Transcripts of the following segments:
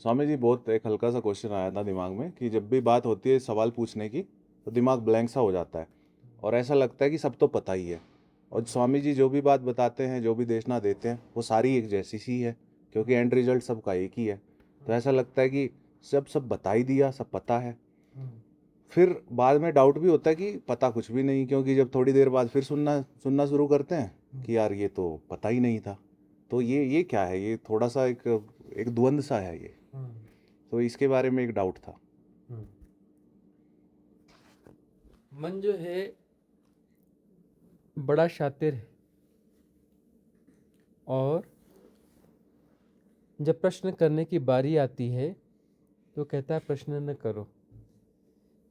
स्वामी जी, बहुत एक हल्का सा क्वेश्चन आया था दिमाग में कि जब भी बात होती है सवाल पूछने की तो दिमाग ब्लैंक सा हो जाता है और ऐसा लगता है कि सब तो पता ही है। और स्वामी जी जो भी बात बताते हैं, जो भी देशना देते हैं, वो सारी एक जैसी सी है, क्योंकि एंड रिजल्ट सबका एक ही है। तो ऐसा लगता है कि सब सब बता ही दिया, सब पता है। फिर बाद में डाउट भी होता है कि पता कुछ भी नहीं, क्योंकि जब थोड़ी देर बाद फिर सुनना सुनना शुरू करते हैं कि यार ये तो पता ही नहीं था। तो ये क्या है? ये थोड़ा सा एक एक द्वंद सा है ये। तो इसके बारे में एक डाउट था। मन जो है बड़ा शातिर है, और जब प्रश्न करने की बारी आती है तो कहता है प्रश्न न करो,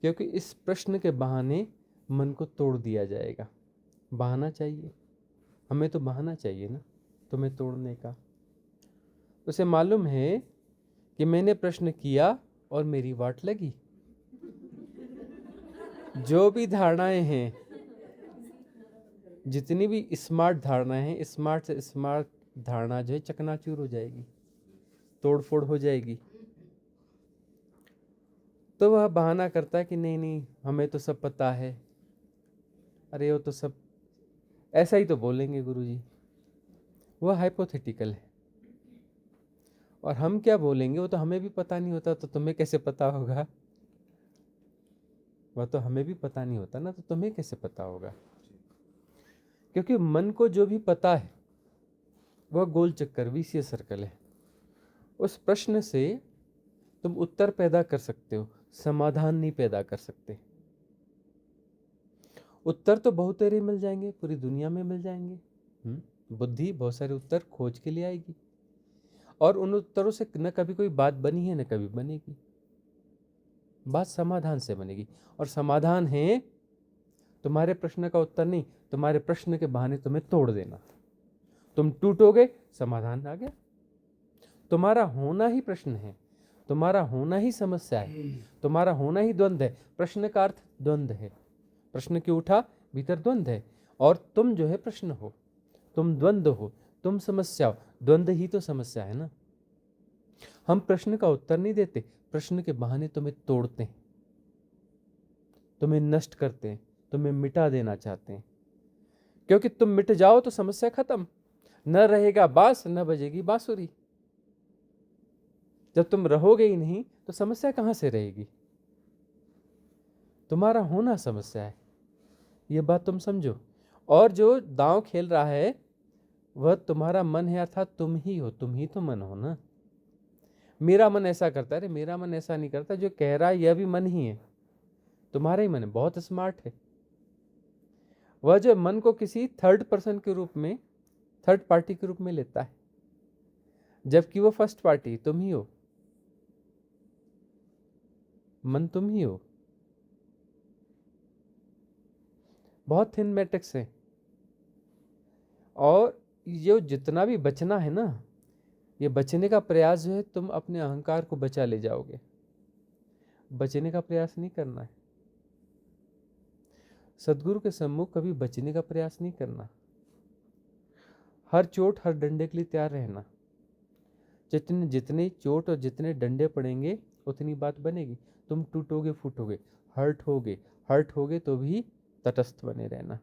क्योंकि इस प्रश्न के बहाने मन को तोड़ दिया जाएगा। बहाना चाहिए, हमें तो बहाना चाहिए ना तुम्हें तोड़ने का। उसे मालूम है कि मैंने प्रश्न किया और मेरी वाट लगी। जो भी धारणाएं हैं, जितनी भी स्मार्ट धारणाएं हैं, स्मार्ट से स्मार्ट धारणा जो है चकनाचूर हो जाएगी, तोड़ फोड़ हो जाएगी। तो वह बहाना करता है कि नहीं नहीं, हमें तो सब पता है। अरे वो तो सब ऐसा ही तो बोलेंगे गुरुजी, वह हाइपोथेटिकल है। और हम क्या बोलेंगे वो तो हमें भी पता नहीं होता, तो तुम्हें कैसे पता होगा? वह तो हमें भी पता नहीं होता ना, तो तुम्हें कैसे पता होगा? क्योंकि मन को जो भी पता है वह गोल चक्कर, विषय सर्कल है। उस प्रश्न से तुम उत्तर पैदा कर सकते हो, समाधान नहीं पैदा कर सकते। उत्तर तो बहुत तेरे मिल जाएंगे, पूरी दुनिया में मिल जाएंगे। बुद्धि बहुत सारे उत्तर खोज के लिए आएगी, और उन उत्तरों से न कभी कोई बात बनी है न कभी बनेगी। बात समाधान से बनेगी, और समाधान है तुम्हारे प्रश्न का उत्तर नहीं, तुम्हारे प्रश्न के बहाने तुम्हें तोड़ देना। तुम टूटोगे, समाधान आ गया। तुम्हारा होना ही प्रश्न है, तुम्हारा होना ही समस्या है, तुम्हारा होना ही द्वंद्व है। प्रश्न का अर्थ द्वंद्व है। प्रश्न क्यों उठा? भीतर द्वंद्व है, और तुम जो है प्रश्न हो, तुम द्वंद्व हो, तुम समस्या हो। द्वंद्व ही तो समस्या है ना। हम प्रश्न का उत्तर नहीं देते, प्रश्न के बहाने तुम्हें तोड़ते हैं, तुम्हें नष्ट करते हैं, तुम्हें मिटा देना चाहते हैं। क्योंकि तुम मिट जाओ तो समस्या खत्म, न रहेगा बांस न बजेगी बांसुरी। जब तुम रहोगे ही नहीं तो समस्या कहां से रहेगी? तुम्हारा होना समस्या है, यह बात तुम समझो। और जो दांव खेल रहा है वह तुम्हारा मन है, अर्थात तुम ही हो, तुम ही तो मन हो ना। मेरा मन ऐसा करता है, अरे मेरा मन ऐसा नहीं करता। जो कह रहा है यह भी मन ही है, तुम्हारा ही मन है, बहुत स्मार्ट है। वह जो मन को किसी थर्ड पर्सन के रूप में, थर्ड पार्टी के रूप में लेता है, जबकि वो फर्स्ट पार्टी तुम ही हो। मन तुम ही हो। बहुत थिन मैट्रिक्स है, और ये जितना भी बचना है ना, ये बचने का प्रयास जो है, तुम अपने अहंकार को बचा ले जाओगे। बचने का प्रयास नहीं करना है। सदगुरु के सम्मुख कभी बचने का प्रयास नहीं करना। हर चोट हर डंडे के लिए तैयार रहना। जितने जितने चोट और जितने डंडे पड़ेंगे उतनी बात बनेगी। तुम टूटोगे, फूटोगे, हर्ट होगे तो भी तटस्थ बने रहना।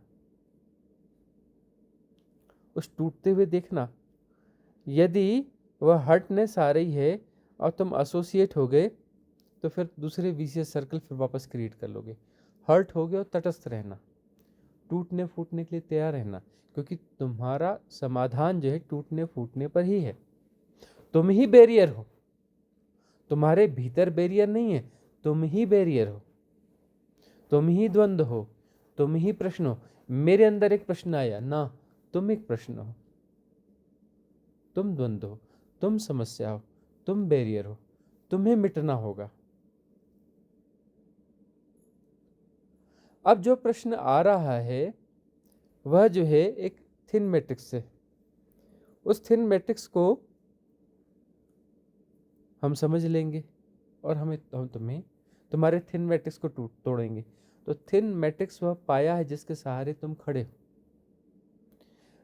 उस टूटते हुए देखना, यदि वह हर्टनेस आ रही है और तुम एसोसिएट हो गए, तो फिर दूसरे विशियस सर्कल फिर वापस क्रिएट कर लोगे। हर्ट हो गए और तटस्थ रहना, टूटने फूटने के लिए तैयार रहना, क्योंकि तुम्हारा समाधान जो है टूटने फूटने पर ही है। तुम ही बैरियर हो, तुम्हारे भीतर बैरियर नहीं है, तुम ही बैरियर हो, तुम ही द्वंद्व हो, तुम ही प्रश्न हो। मेरे अंदर एक प्रश्न आया ना, तुम एक प्रश्न हो, तुम द्वंद्व हो, तुम समस्या हो, तुम बैरियर हो, तुम्हें मिटना होगा। अब जो प्रश्न आ रहा है वह जो है एक थिन मैट्रिक्स है। उस थिन मैट्रिक्स को हम समझ लेंगे, और हम तुम्हें तुम्हारे थिन मैट्रिक्स को तोड़ेंगे। तो थिन मैट्रिक्स वह पाया है जिसके सहारे तुम खड़े हो।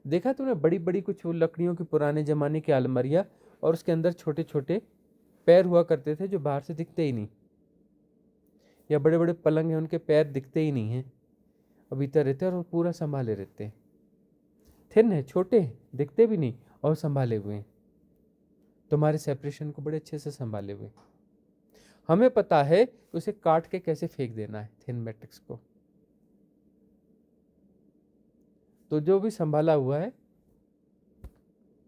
देखा तुमने बड़ी बड़ी कुछ वो लकड़ियों की पुराने जमाने की अलमारियां, और उसके अंदर छोटे छोटे पैर हुआ करते थे जो बाहर से दिखते ही नहीं, या बड़े बड़े पलंग हैं उनके पैर दिखते ही नहीं हैं, और भीतर रहते हैं और वो पूरा संभाले रहते हैं। थिन है, छोटे हैं, दिखते भी नहीं और संभाले हुए हैं, तुम्हारे सेपरेशन को बड़े अच्छे से संभाले हुए। हमें पता है कि उसे काट के कैसे फेंक देना है थिन मैट्रिक्स को। तो जो भी संभाला हुआ है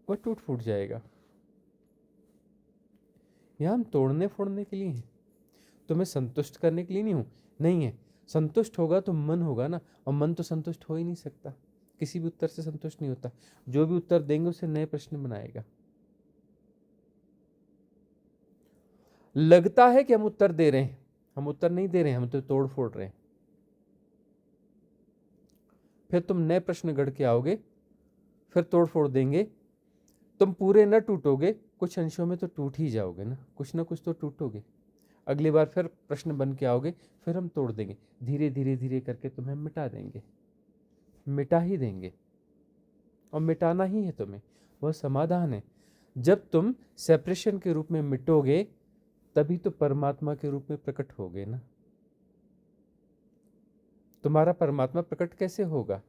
वह टूट फूट जाएगा। यह हम तोड़ने फोड़ने के लिए हैं, तुम्हें संतुष्ट करने के लिए नहीं हूं। नहीं है, संतुष्ट होगा तो मन होगा ना, और मन तो संतुष्ट हो ही नहीं सकता, किसी भी उत्तर से संतुष्ट नहीं होता। जो भी उत्तर देंगे उसे नए प्रश्न बनाएगा। लगता है कि हम उत्तर दे रहे हैं, हम उत्तर नहीं दे रहे हैं, हम तो तोड़ फोड़ रहे हैं। फिर तुम नए प्रश्न गढ़ के आओगे, फिर तोड़ फोड़ देंगे, तुम पूरे न टूटोगे, कुछ अंशों में तो टूट ही जाओगे ना कुछ तो टूटोगे। अगली बार फिर प्रश्न बन के आओगे, फिर हम तोड़ देंगे, धीरे धीरे धीरे करके तुम्हें मिटा देंगे, मिटा ही देंगे। और मिटाना ही है तुम्हें, वह समाधान है। जब तुम सेपरेशन के रूप में मिटोगे तभी तो परमात्मा के रूप में प्रकट होगे ना। तुम्हारा परमात्मा प्रकट कैसे होगा?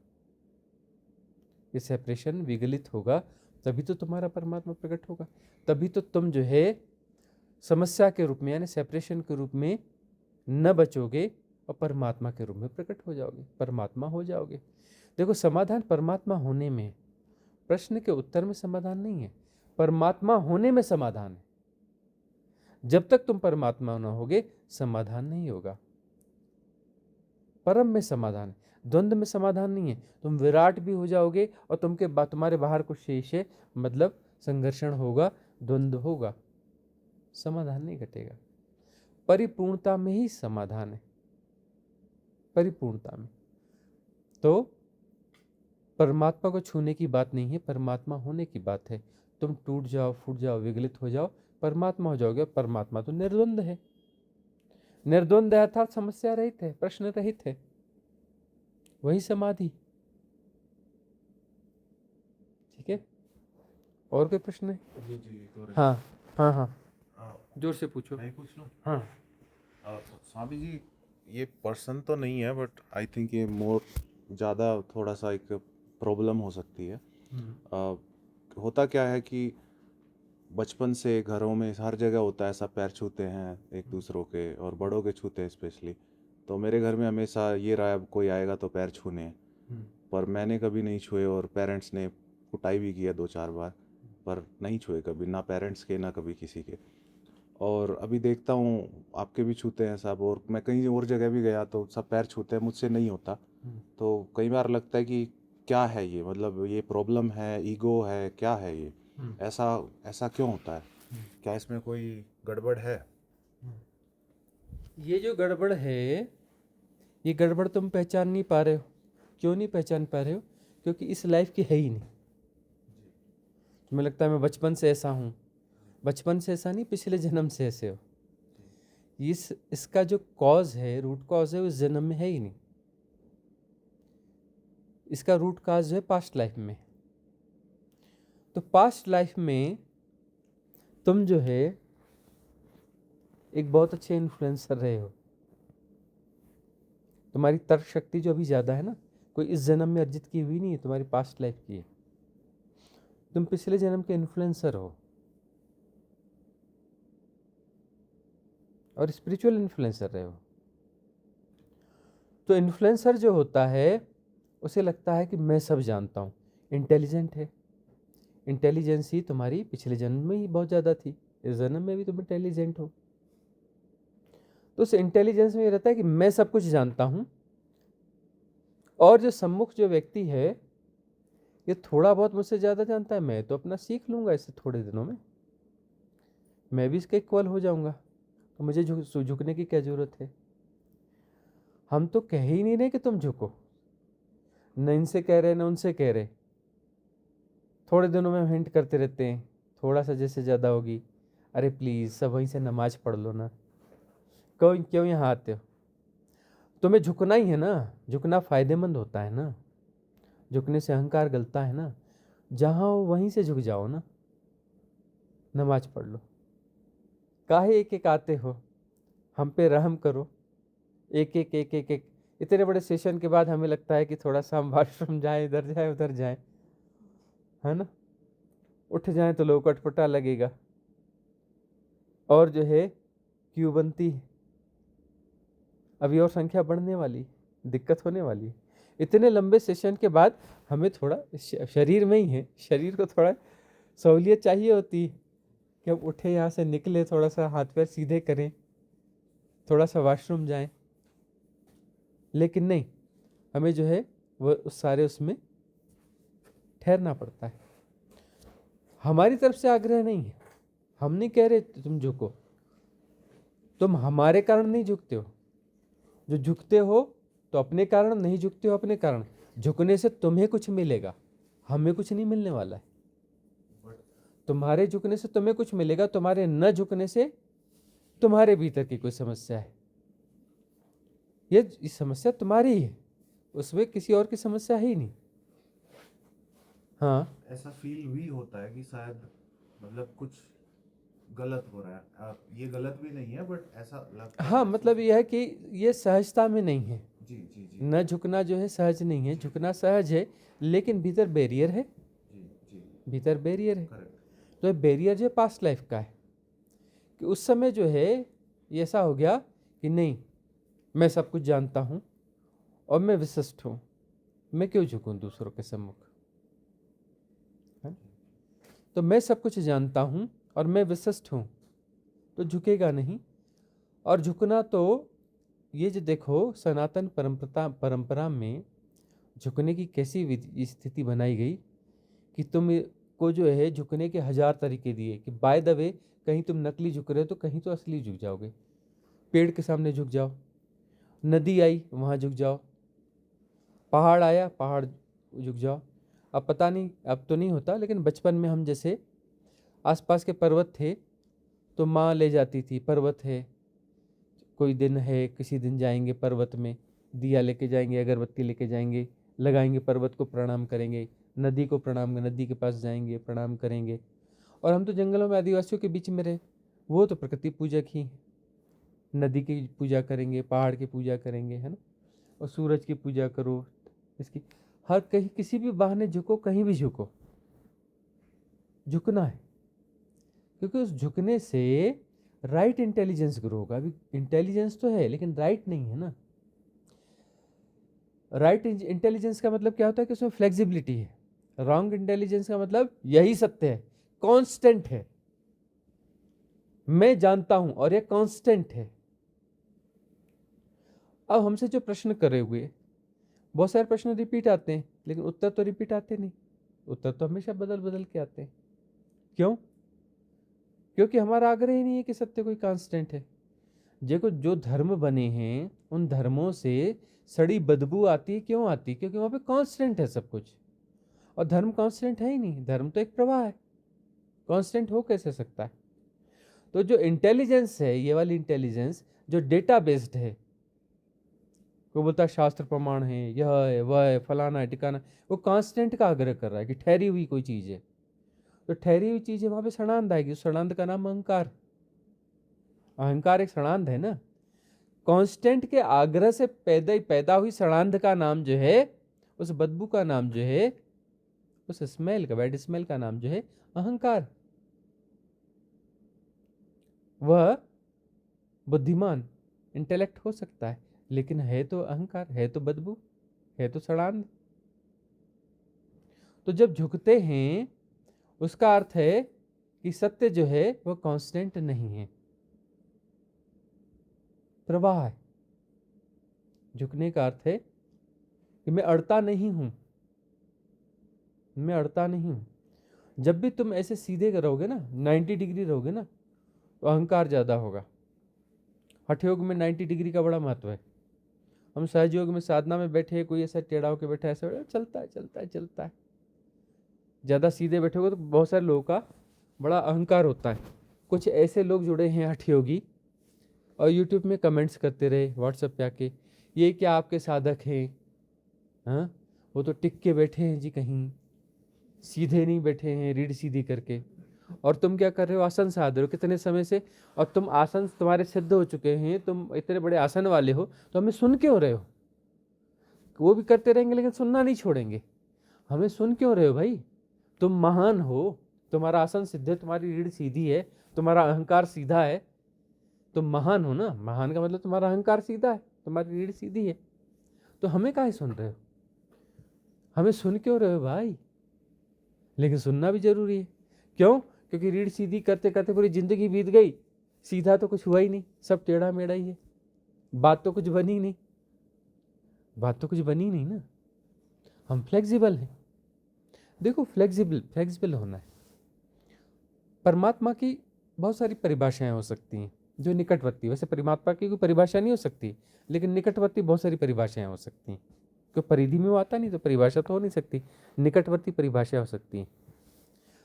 ये सेपरेशन विगलित होगा तभी तो तुम्हारा परमात्मा प्रकट होगा। तभी तो तुम जो है समस्या के रूप में यानी सेपरेशन के रूप में न बचोगे और परमात्मा के रूप में प्रकट हो जाओगे, परमात्मा हो जाओगे। देखो, समाधान परमात्मा होने में है, प्रश्न के उत्तर में समाधान नहीं है, परमात्मा होने में समाधान है। जब तक तुम परमात्मा न होगे समाधान नहीं होगा। परम में समाधान है, द्वंद्व में समाधान नहीं है। तुम विराट भी हो जाओगे और तुम्हारे बाहर कुछ शेष है, मतलब संघर्षण होगा, द्वंद्व होगा, समाधान नहीं घटेगा। परिपूर्णता में ही समाधान है, परिपूर्णता में। तो परमात्मा को छूने की बात नहीं है, परमात्मा होने की बात है। तुम टूट जाओ, फूट जाओ, विगलित हो जाओ, परमात्मा हो जाओगे। परमात्मा तो निर्द्वंद है, निर्द्वंद है अर्थात समस्या रहित है, प्रश्न रहित है, वही समाधि। ठीक है, और कोई प्रश्न है? जी जी, एक और है। हाँ हाँ हाँ, हाँ, जोर से पूछो। मैं ही पूछ लूँ? हाँ, स्वामी जी, ये पर्सन तो नहीं है बट आई थिंक ये मोर ज़्यादा थोड़ा सा एक प्रॉब्लम हो सकती है। होता क्या है कि बचपन से घरों में हर जगह होता है, सब पैर छूते हैं एक दूसरों के, और बड़ों के छूते हैं स्पेशली। तो मेरे घर में हमेशा ये रहा, कोई आएगा तो पैर छूने हैं, पर मैंने कभी नहीं छुए, और पेरेंट्स ने कुटाई भी किया 2-4 बार, पर नहीं छुए कभी, ना पेरेंट्स के ना कभी किसी के। और अभी देखता हूँ आपके भी छूते हैं सब, और मैं कहीं और जगह भी गया तो सब पैर छूते हैं, मुझसे नहीं होता। तो कई बार लगता है कि क्या है ये, मतलब ये प्रॉब्लम है, ईगो है, क्या है ये, ऐसा ऐसा क्यों होता है? क्या इसमें कोई गड़बड़ है? ये जो गड़बड़ है, ये गड़बड़ तुम पहचान नहीं पा रहे हो। क्यों नहीं पहचान पा रहे हो? क्योंकि इस लाइफ की है ही नहीं। तुम्हें लगता है मैं बचपन से ऐसा हूँ, बचपन से ऐसा नहीं, पिछले जन्म से ऐसे हो। इसका जो कॉज है, रूट कॉज है, उस जन्म में है ही नहीं। इसका रूट कॉज जो है पास्ट लाइफ में। तो पास्ट लाइफ में तुम जो है एक बहुत अच्छे इन्फ्लुएंसर रहे हो। तुम्हारी तर्क शक्ति जो अभी ज़्यादा है ना, कोई इस जन्म में अर्जित की हुई नहीं है, तुम्हारी पास्ट लाइफ की है। तुम पिछले जन्म के इन्फ्लुएंसर हो, और स्पिरिचुअल इन्फ्लुएंसर रहे हो। तो इन्फ्लुएंसर जो होता है उसे लगता है कि मैं सब जानता हूँ, इंटेलिजेंट है। इंटेलिजेंस ही तुम्हारी पिछले जन्म में ही बहुत ज़्यादा थी, इस जन्म में भी तुम इंटेलिजेंट हो। तो उस इंटेलिजेंस में ये रहता है कि मैं सब कुछ जानता हूँ, और जो सम्मुख जो व्यक्ति है ये थोड़ा बहुत मुझसे ज़्यादा जानता है, मैं तो अपना सीख लूँगा इससे थोड़े दिनों में, मैं भी इसके इक्वल हो जाऊँगा, तो मुझे झुकने की क्या ज़रूरत है। हम तो कह ही नहीं रहे कि तुम झुको, न इनसे कह रहे न उनसे कह रहे, थोड़े दिनों में हिंट करते रहते हैं, थोड़ा सा जैसे ज़्यादा होगी, अरे प्लीज़ सब वहीं से नमाज पढ़ लो ना, क्यों यहाँ आते हो? तुम्हें झुकना ही है ना, झुकना फ़ायदेमंद होता है ना, झुकने से अहंकार गलता है ना, जहाँ हो वहीं से झुक जाओ ना, नमाज पढ़ लो। काहे एक एक आते हो, हम पे रहम करो। एक एक एक एक एक इतने बड़े सेशन के बाद हमें लगता है कि थोड़ा सा हम वॉशरूम जाए, इधर जाए उधर जाए, है ना। उठ जाए तो लोग अटपटा लगेगा, और जो है क्यों बनती है, अभी और संख्या बढ़ने वाली, दिक्कत होने वाली है। इतने लंबे सेशन के बाद हमें थोड़ा शरीर में ही है, शरीर को थोड़ा सहूलियत चाहिए होती है कि हम उठे, यहाँ से निकले, थोड़ा सा हाथ पैर सीधे करें, थोड़ा सा वॉशरूम जाएं। लेकिन नहीं, हमें जो है वो उस सारे उसमें ठहरना पड़ता है। हमारी तरफ से आग्रह नहीं है, हम नहीं कह रहे तुम झुको, तुम हमारे कारण नहीं झुकते हो। जो झुकते हो तो अपने कारण, नहीं झुकते हो अपने कारण। झुकने से तुम्हें कुछ मिलेगा, हमें कुछ नहीं मिलने वाला है। तुम्हारे झुकने से तुम्हें कुछ मिलेगा, तुम्हारे न झुकने से तुम्हारे भीतर की कोई समस्या है। ये समस्या तुम्हारी है, उसमें किसी और की समस्या है ही नहीं। हाँ, ऐसा फील भी होता है कि शायद मतलब कुछ गलत हो रहा है। ये गलत भी नहीं है, बट ऐसा लगता है। हाँ, मतलब यह है कि ये सहजता में नहीं है। जी जी जी न झुकना जो है सहज नहीं है, झुकना सहज है, लेकिन भीतर बैरियर है, जी जी, भीतर बैरियर है। करेक्ट। तो ये बैरियर जो पास्ट लाइफ का है, कि उस समय जो है ये ऐसा हो गया कि नहीं, मैं सब कुछ जानता हूँ और मैं विशिष्ट हूँ, मैं क्यों झुकूं दूसरों के सम्मुख, है? तो मैं सब कुछ जानता हूँ और मैं विशिष्ट हूँ, तो झुकेगा नहीं। और झुकना तो ये जो देखो, सनातन परंपरा में झुकने की कैसी स्थिति बनाई गई कि तुम को जो है झुकने के 1000 तरीके दिए, कि बाय द वे कहीं तुम नकली झुक रहे हो तो कहीं तो असली झुक जाओगे। पेड़ के सामने झुक जाओ, नदी आई वहाँ झुक जाओ, पहाड़ आया पहाड़ झुक जाओ। अब पता नहीं, अब तो नहीं होता, लेकिन बचपन में हम जैसे आसपास के पर्वत थे तो माँ ले जाती थी, पर्वत है, कोई दिन है, किसी दिन जाएंगे पर्वत में, दिया लेके जाएंगे, अगरबत्ती लेके जाएंगे, लगाएंगे, पर्वत को प्रणाम करेंगे, नदी को प्रणाम, नदी के पास जाएंगे, प्रणाम करेंगे। और हम तो जंगलों में आदिवासियों के बीच में रहे, वो तो प्रकृति पूजक ही, नदी की पूजा करेंगे, पहाड़ की पूजा करेंगे, है ना। और सूरज की पूजा करो, इसकी हर कहीं किसी भी बहाने झुको, कहीं भी झुको, झुकना है। क्योंकि उस झुकने से राइट इंटेलिजेंस ग्रो होगा। अभी इंटेलिजेंस तो है लेकिन राइट नहीं है ना। राइट इंटेलिजेंस का मतलब क्या होता है कि उसमें फ्लेक्सिबिलिटी है। रॉन्ग इंटेलिजेंस का मतलब यही सत्य है, कांस्टेंट है, मैं जानता हूं और ये कांस्टेंट है। अब हमसे जो प्रश्न करे हुए, बहुत सारे प्रश्न रिपीट आते हैं, लेकिन उत्तर तो रिपीट आते नहीं, उत्तर तो हमेशा बदल बदल के आते हैं। क्यों? क्योंकि हमारा आग्रह ही नहीं है कि सत्य कोई कांस्टेंट है। देखो, जो धर्म बने हैं उन धर्मों से सड़ी बदबू आती है। क्यों आती है? क्योंकि वहां पे कांस्टेंट है सब कुछ, और धर्म कांस्टेंट है ही नहीं। धर्म तो एक प्रवाह है, कांस्टेंट हो कैसे सकता है? तो जो इंटेलिजेंस है, ये वाली इंटेलिजेंस जो डेटा बेस्ड है, वो बोलता है शास्त्र प्रमाण है, यह है वह है, फलाना है ठिकाना, वो कांस्टेंट का आग्रह कर रहा है कि ठहरी हुई कोई चीज है। तो ठहरी हुई चीज है, वहां पे सड़ांध आएगी। उस सड़ांध का नाम अहंकार। अहंकार एक सड़ांध है ना। कांस्टेंट के आग्रह से पैदा हुई सड़ांध का नाम जो है, उस बदबू का नाम जो है, उस स्मेल का, बैड स्मेल का नाम जो है अहंकार। वह बुद्धिमान, इंटेलेक्ट हो सकता है, लेकिन है तो अहंकार, है तो बदबू, है तो सड़ांध। तो जब झुकते हैं उसका अर्थ है कि सत्य जो है वह कांस्टेंट नहीं है, प्रवाह है। झुकने का अर्थ है कि मैं अड़ता नहीं हूं, मैं अड़ता नहीं हूं। जब भी तुम ऐसे सीधे रहोगे ना, 90 डिग्री रहोगे ना, तो अहंकार ज्यादा होगा। हठ योग में 90 डिग्री का बड़ा महत्व है। हम सहज योग में साधना में बैठे, कोई ऐसा टेढ़ा होकर बैठा, ऐसा चलता है चलता है चलता है। ज्यादा सीधे बैठोगे तो बहुत सारे लोगों का बड़ा अहंकार होता है। कुछ ऐसे लोग जुड़े हैं हठ योगी, और यूट्यूब में कमेंट्स करते रहे, व्हाट्सएप पे आके, ये क्या आपके साधक हैं? हाँ, वो तो टिक के बैठे हैं जी, कहीं सीधे नहीं बैठे हैं रीढ़ सीधी करके। और तुम क्या कर रहे हो, आसन साध रहे हो कितने समय से, और तुम आसन तुम्हारे सिद्ध हो चुके हैं, तुम इतने बड़े आसन वाले हो, तो हमें सुन क्यों रहे हो? वो भी करते रहेंगे लेकिन सुनना नहीं छोड़ेंगे। हमें सुन क्यों रहे हो भाई? तुम महान हो, तुम्हारा आसन सिद्ध है, तुम्हारी रीढ़ सीधी है, तुम्हारा अहंकार सीधा है, तुम महान हो ना। महान का मतलब तुम्हारा अहंकार सीधा है, तुम्हारी रीढ़ सीधी है, तो हमें काहे सुन रहे हो? हमें सुन क्यों रहे हो भाई? लेकिन सुनना भी जरूरी है। क्यों? क्योंकि रीढ़ सीधी करते करते पूरी जिंदगी बीत गई, सीधा तो कुछ हुआ ही नहीं, सब टेढ़ा मेढ़ा ही है, बात तो कुछ बनी नहीं, बात तो कुछ बनी नहीं ना। हम फ्लेक्सिबल हैं। देखो, फ्लेक्सिबल होना है। परमात्मा की बहुत सारी परिभाषाएं हो सकती हैं जो निकटवर्ती, वैसे परमात्मा की कोई परिभाषा नहीं हो सकती, लेकिन निकटवर्ती बहुत सारी परिभाषाएं हो सकती हैं। क्यों? परिधि में वो आता नहीं तो परिभाषा तो हो नहीं सकती, निकटवर्ती परिभाषा हो सकती है।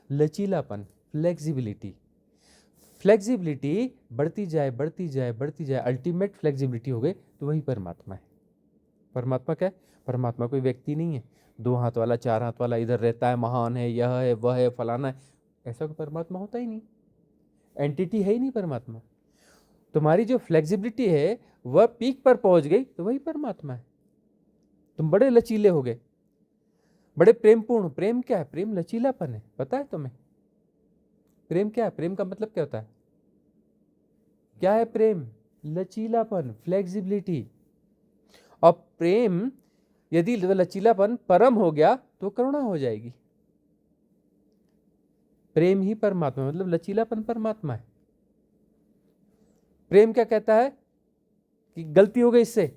लचीलापन, फ्लेक्सिबिलिटी, फ्लेक्सिबिलिटी बढ़ती जाए बढ़ती जाए बढ़ती जाए, अल्टीमेट फ्लेक्सिबिलिटी हो गई तो वही परमात्मा है। परमात्मा क्या है? परमात्मा कोई व्यक्ति नहीं है, 2 हाथ वाला 4 हाथ वाला इधर रहता है, महान है, यह है वह है फलाना है, ऐसा कोई परमात्मा होता ही नहीं, एंटिटी है ही नहीं परमात्मा। तुम्हारी जो फ्लेक्सिबिलिटी है वह पीक पर पहुंच गई तो वही परमात्मा है। तुम बड़े लचीले हो गए, बड़े प्रेमपूर्ण। प्रेम क्या है? प्रेम लचीलापन है। पता है तुम्हें प्रेम क्या है? प्रेम का मतलब क्या होता है? क्या है प्रेम? लचीलापन, फ्लेक्सिबिलिटी। और प्रेम यदि लचीलापन परम हो गया तो करुणा हो जाएगी। प्रेम ही परमात्मा, मतलब लचीलापन परमात्मा है। प्रेम क्या कहता है कि गलती हो गई इससे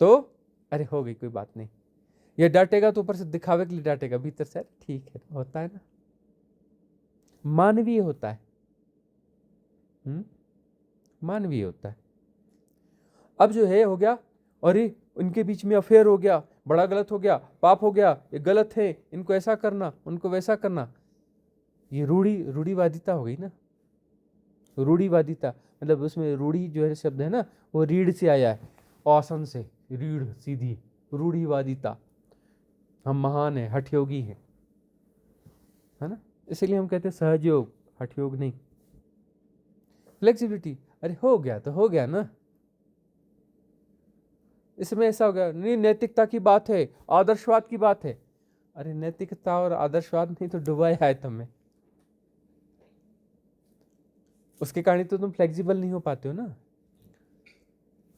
तो अरे हो गई कोई बात नहीं, ये डांटेगा तो ऊपर से दिखावे के लिए डांटेगा, भीतर से ठीक है, होता है ना, मानवीय होता है। मानवीय होता है। अब जो है हो गया, अरे उनके बीच में अफेयर हो गया, बड़ा गलत हो गया, पाप हो गया, ये गलत है, इनको ऐसा करना उनको वैसा करना, ये रूढ़िवादिता हो गई ना। रूढ़िवादिता मतलब उसमें रूढ़ी जो है शब्द है ना, वो रीढ़ से आया है, आसन से, रीढ़ सीधी, रूढ़िवादिता। हम महान है, हठयोगी है ना, इसीलिए हम कहते हैं सहजयोग, हठयोग नहीं। फ्लेक्सिबिलिटी, अरे हो गया तो हो गया ना, इसमें ऐसा हो गया नहीं, नैतिकता की बात है, आदर्शवाद की बात है। अरे नैतिकता और आदर्शवाद नहीं तो डुबाया है तुम्हें, उसके कारण तो तुम फ्लेक्सिबल नहीं हो पाते हो ना।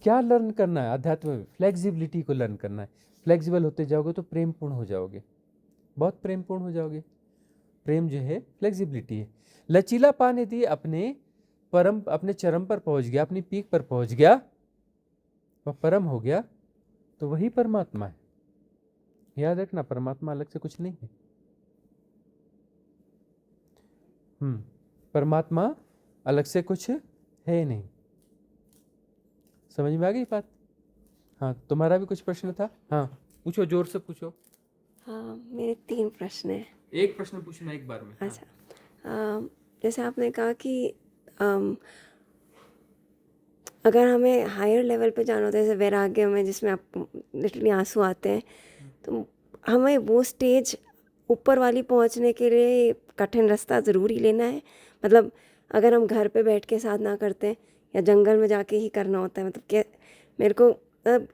क्या लर्न करना है अध्यात्म में? फ्लेक्सिबिलिटी को लर्न करना है। फ्लेक्सिबल होते जाओगे तो प्रेमपूर्ण हो जाओगे, बहुत प्रेमपूर्ण हो जाओगे। प्रेम जो है फ्लेक्सिबिलिटी है। लचीलापन यदि अपने चरम पर पहुंच गया, अपनी पीक पर पहुंच गया, वह परम हो गया तो वही परमात्मा है। याद रखना, परमात्मा अलग से कुछ नहीं है। परमात्मा अलग से कुछ है नहीं। समझ में आ गई बात? हाँ, तुम्हारा भी कुछ प्रश्न था? हाँ पूछो, जोर से पूछो। हाँ, मेरे 3 प्रश्न हैं। एक प्रश्न पूछना एक बार में। अच्छा, जैसे आपने कहा कि अगर हमें हायर लेवल पे जाना होता है, जैसे वैराग्य में जिसमें आप लिटरली आंसू आते हैं, तो हमें वो स्टेज ऊपर वाली पहुंचने के लिए कठिन रास्ता ज़रूर ही लेना है। मतलब अगर हम घर पे बैठ के साधना करते हैं या जंगल में जाके ही करना होता है, मतलब क्या मेरे को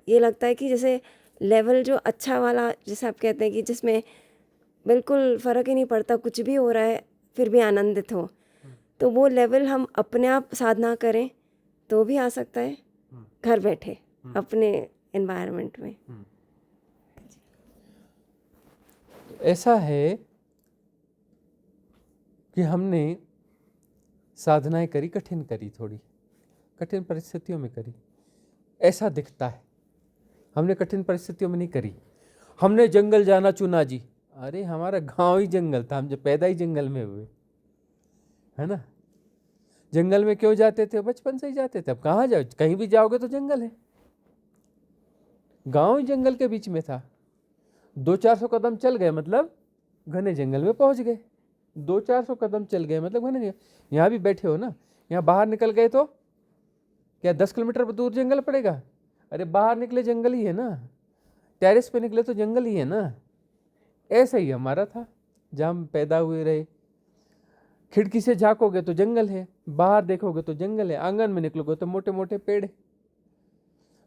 ये लगता है कि जैसे लेवल जो अच्छा वाला, जैसे आप कहते हैं कि जिसमें बिल्कुल फ़र्क ही नहीं पड़ता, कुछ भी हो रहा है फिर भी आनंदित हो, तो वो लेवल हम अपने आप साधना करें तो भी आ सकता है घर बैठे अपने एनवायरनमेंट में। ऐसा है कि हमने साधनाएं करी, कठिन करी, थोड़ी कठिन परिस्थितियों में करी, ऐसा दिखता है। हमने कठिन परिस्थितियों में नहीं करी, हमने जंगल जाना चुना जी। अरे हमारा गांव ही जंगल था, हम जब पैदा ही जंगल में हुए, है ना। जंगल में क्यों जाते थे? बचपन से ही जाते थे। अब कहाँ जाओ, कहीं भी जाओगे तो जंगल है। गांव ही जंगल के बीच में था, 200-400 कदम चल गए मतलब घने जंगल में पहुंच गए। 200-400 कदम चल गए मतलब घने जंगल। यहाँ भी बैठे हो ना, यहाँ बाहर निकल गए तो क्या 10 किलोमीटर दूर जंगल पड़ेगा? अरे बाहर निकले जंगल ही है ना, टेरेस पे निकले तो जंगल ही है ना। ऐसा ही हमारा था जहाँ हम पैदा हुए रहे। खिड़की से झांकोगे तो जंगल है, बाहर देखोगे तो जंगल है, आंगन में निकलोगे तो मोटे मोटे पेड़ है।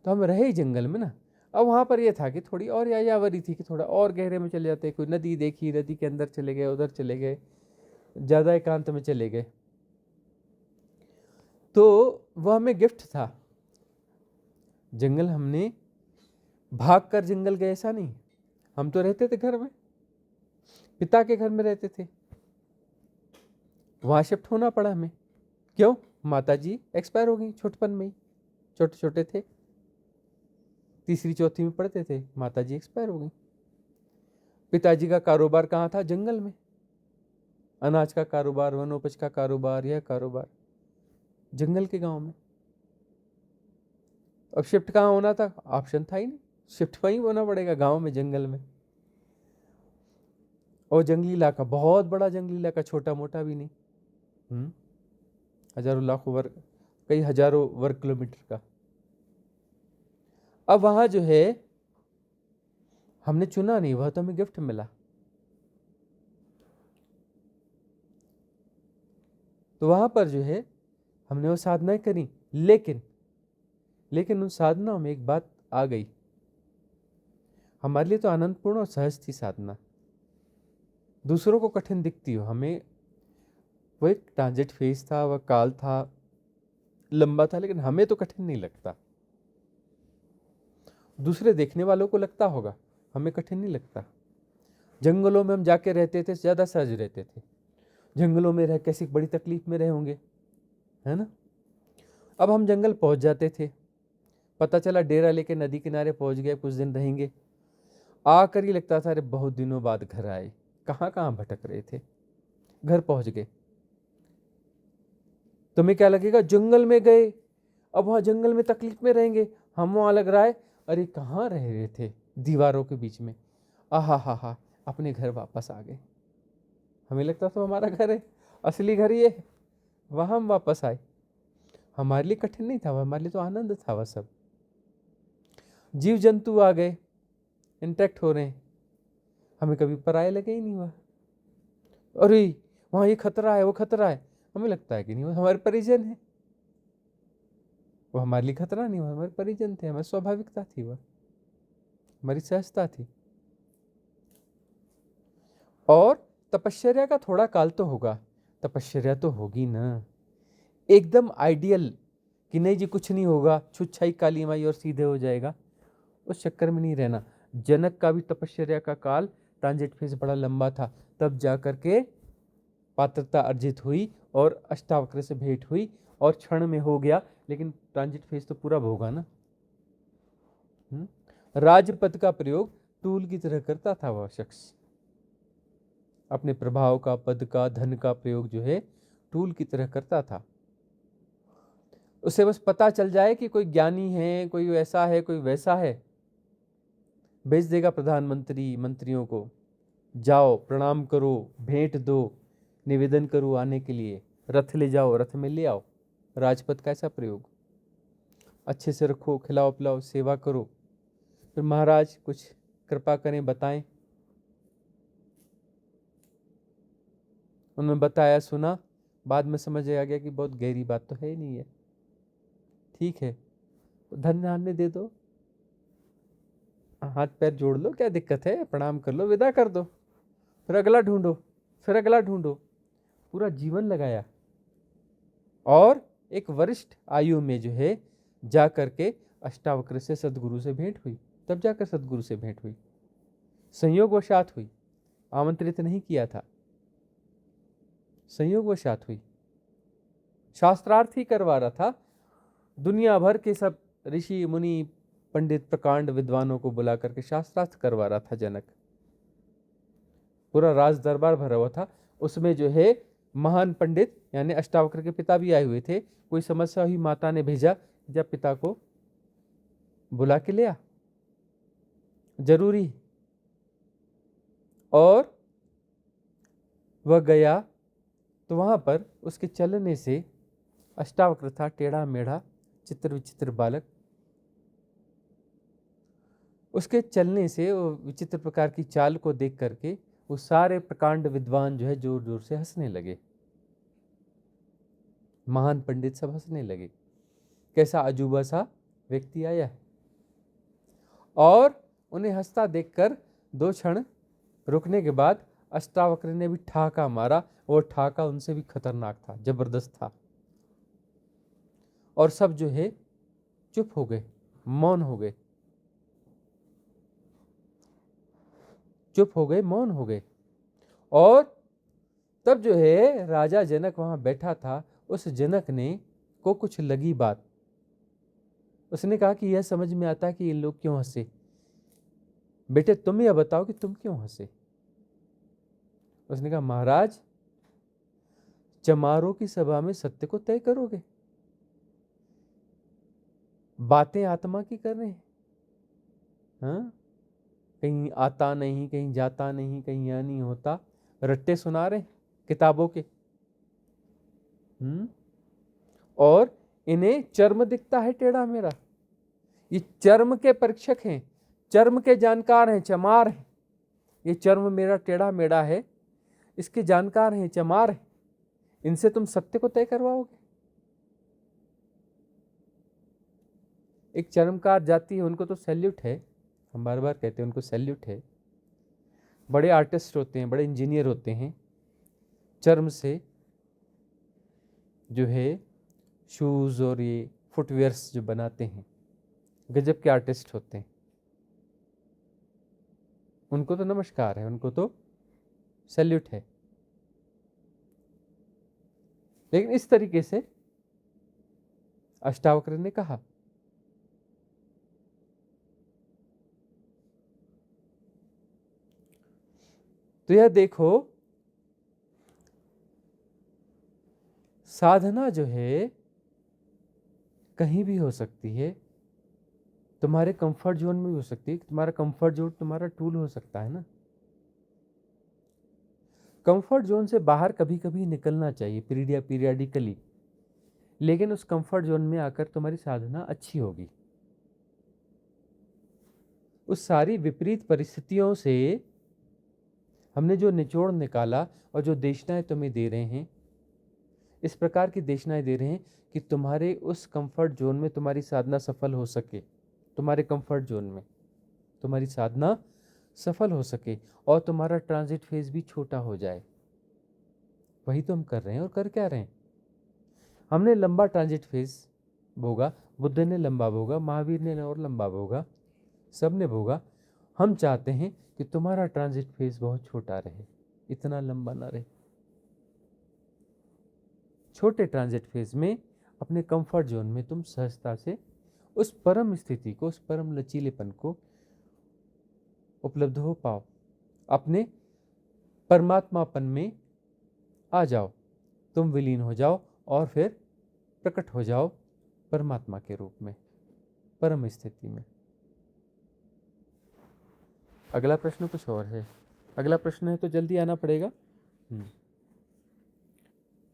तो हम रहे ही जंगल में ना। अब वहाँ पर यह था कि थोड़ी और यायावरी थी कि थोड़ा और गहरे में चले जाते, कोई नदी देखी, नदी के अंदर चले गए, उधर चले गए, ज़्यादा एकांत में चले गए। तो वह हमें गिफ्ट था। जंगल हमने भाग कर जंगल गए ऐसा नहीं, हम तो रहते थे घर में, पिता के घर में रहते थे। वहाँ शिफ्ट होना पड़ा हमें। क्यों? माता जी एक्सपायर हो गई छोटपन में ही, छोटे छोटे थे, तीसरी चौथी में पढ़ते थे, माता जी एक्सपायर हो गई। पिताजी का कारोबार कहाँ था? जंगल में। अनाज का कारोबार, वनोपज का कारोबार, यह कारोबार जंगल के गांव में। अब शिफ्ट कहाँ होना था? ऑप्शन था ही नहीं, शिफ्ट वहीं होना पड़ेगा, गांव में, जंगल में। और जंगली इलाका, बहुत बड़ा जंगली इलाका, छोटा मोटा भी नहीं। हजारों लाखों वर्ग, कई हजारों वर्ग किलोमीटर का। अब वहां जो है हमने चुना नहीं, वह तो हमें गिफ्ट मिला। तो वहां पर जो है हमने वो साधनाएं करी, लेकिन उन साधनाओं में एक बात आ गई। हमारे लिए तो आनंदपूर्ण और सहज थी साधना, दूसरों को कठिन दिखती हो, हमें वो एक ट्रांजिट फेज था, वह काल था, लंबा था, लेकिन हमें तो कठिन नहीं लगता। दूसरे देखने वालों को लगता होगा, हमें कठिन नहीं लगता। जंगलों में हम जाके रहते थे, ज्यादा सहज रहते थे। जंगलों में रह कैसी बड़ी तकलीफ में रहे होंगे, है ना। अब हम जंगल पहुंच जाते थे, पता चला डेरा लेके नदी किनारे पहुंच गए, कुछ दिन रहेंगे, आकर ही लगता था अरे बहुत दिनों बाद घर आए, कहाँ कहाँ भटक रहे थे, घर पहुंच गए। तुम्हें क्या लगेगा? जंगल में गए, अब वहां जंगल में तकलीफ में रहेंगे, हम वहां लग रहा है अरे कहाँ रह रहे थे, दीवारों के बीच में, आहा हा हा, अपने घर वापस आ गए। हमें लगता था हमारा घर है, असली घर ये है, वहां हम वापस आए। हमारे लिए कठिन नहीं था, हमारे लिए तो आनंद था। वह सब जीव जंतु आ गए, इंटैक्ट हो रहे हैं, हमें कभी पराये लगे ही नहीं। वह अरे वहां ये खतरा है, वो खतरा है, हमें लगता है कि नहीं, वो हमारे परिजन है। वो हमारे लिए खतरा नहीं, वो हमारे परिजन थे, हमारी स्वाभाविकता थी, वह हमारी सहजता थी। और तपश्चर्या का थोड़ा काल तो होगा, तपश्चर्या तो होगी ना, एकदम आइडियल कि नहीं जी कुछ नहीं होगा, छुच्छाई काली माई और सीधे हो जाएगा, उस चक्कर में नहीं रहना। जनक का भी तपश्चर्या का काल, ट्रांजिट फेज बड़ा लंबा था, तब जाकर के पात्रता अर्जित हुई और अष्टावक्र से भेंट हुई और क्षण में हो गया, लेकिन ट्रांजिट फेज तो पूरा भोगा ना। राजपद का प्रयोग टूल की तरह करता था वह शख्स, अपने प्रभाव का, पद का, धन का प्रयोग जो है टूल की तरह करता था। उसे बस पता चल जाए कि कोई ज्ञानी है, कोई ऐसा है, कोई वैसा है, भेज देगा प्रधानमंत्री मंत्रियों को, जाओ प्रणाम करो, भेंट दो, निवेदन करो आने के लिए, रथ ले जाओ, रथ में ले आओ। राजपद का ऐसा प्रयोग, अच्छे से रखो, खिलाओ पिलाओ, सेवा करो, फिर महाराज कुछ कृपा करें, बताएं। उन्होंने बताया, सुना, बाद में समझ आ गया कि बहुत गहरी बात तो है ही नहीं है, ठीक है धन धान्य दे दो, हाथ पैर जोड़ लो, क्या दिक्कत है, प्रणाम कर लो, विदा कर दो, फिर अगला ढूंढो, फिर अगला ढूंढो। पूरा जीवन लगाया और एक वरिष्ठ आयु में जो है जा करके अष्टावक्र से, सदगुरु से भेंट हुई, तब जाकर सदगुरु से भेंट हुई, संयोगवशात हुई, आमंत्रित नहीं किया था, संयोगवशात हुई। शास्त्रार्थ ही करवा रहा था, दुनिया भर के सब ऋषि मुनि पंडित प्रकांड विद्वानों को बुला करके शास्त्रार्थ करवा रहा था जनक, पूरा राज दरबार भरा हुआ था। उसमें जो है महान पंडित यानी अष्टावक्र के पिता भी आए हुए थे। कोई समस्या हुई, माता ने भेजा, जब पिता को बुला के लिया, जरूरी। और वह गया तो वहां पर उसके चलने से, अष्टावक्र था टेढ़ा मेढ़ा, चित्र विचित्र बालक, उसके चलने से, वो विचित्र प्रकार की चाल को देख करके वो सारे प्रकांड विद्वान जो है जोर जोर से हंसने लगे। महान पंडित सब हंसने लगे, कैसा अजूबा सा व्यक्ति आया है। और उन्हें हंसता देखकर 2 क्षण रुकने के बाद अष्टावक्र ने भी ठाका मारा। वो ठाका उनसे भी खतरनाक था, जबरदस्त था। और सब जो है चुप हो गए, मौन हो गए, चुप हो गए, मौन हो गए। और तब जो है राजा जनक वहां बैठा था। उस जनक ने को कुछ लगी बात। उसने कहा कि यह समझ में आता है कि ये लोग क्यों हंसे। बेटे तुम यह बताओ कि तुम क्यों हंसे। उसने कहा महाराज, चमारों की सभा में सत्य को तय करोगे, बातें आत्मा की कर रहे हैं। हाँ? कहीं आता नहीं, कहीं जाता नहीं, कहीं यह नहीं होता, रट्टे सुना रहे किताबों के। और इन्हें चर्म दिखता है टेढ़ा मेरा। ये चर्म के परीक्षक हैं, चर्म के जानकार हैं, चमार हैं। ये चर्म मेरा टेढ़ा मेढ़ा है, इसके जानकार हैं, चमार हैं। इनसे तुम सत्य को तय करवाओगे। एक चर्मकार जाति है, उनको तो सैल्यूट है। हम बार बार कहते हैं उनको सैल्यूट है। बड़े आर्टिस्ट होते हैं, बड़े इंजीनियर होते हैं, चर्म से जो है शूज और ये फुटवेयर्स जो बनाते हैं, गजब के आर्टिस्ट होते हैं। उनको तो नमस्कार है, उनको तो सैल्यूट है। लेकिन इस तरीके से अष्टावक्र ने कहा। तो यह देखो, साधना जो है कहीं भी हो सकती है। तुम्हारे कंफर्ट जोन में भी हो सकती है। तुम्हारा कंफर्ट जोन तुम्हारा टूल हो सकता है ना। कंफर्ट जोन से बाहर कभी कभी निकलना चाहिए, पीरियडिकली। लेकिन उस कंफर्ट जोन में आकर तुम्हारी साधना अच्छी होगी। उस सारी विपरीत परिस्थितियों से हमने जो निचोड़ निकाला और जो देशनाएं तुम्हें दे रहे हैं, इस प्रकार की देशनाएं दे रहे हैं कि तुम्हारे उस कंफर्ट जोन में तुम्हारी साधना सफल हो सके। तुम्हारे कंफर्ट जोन में तुम्हारी साधना सफल हो सके और तुम्हारा ट्रांजिट फेज भी छोटा हो जाए। वही तो हम कर रहे हैं। और कर क्या रहे हैं? हमने लंबा ट्रांजिट फेज भोगा, बुद्ध ने लंबा भोगा, महावीर ने और लंबा भोगा, सब ने भोगा। हम चाहते हैं कि तुम्हारा ट्रांजिट फेज बहुत छोटा रहे, इतना लंबा ना रहे। छोटे ट्रांजिट फेज में अपने कंफर्ट जोन में तुम सहजता से उस परम स्थिति को, उस परम लचीलेपन को उपलब्ध हो पाओ। अपने परमात्मापन में आ जाओ, तुम विलीन हो जाओ और फिर प्रकट हो जाओ परमात्मा के रूप में, परम स्थिति में। अगला प्रश्न कुछ और है। अगला प्रश्न है तो जल्दी आना पड़ेगा।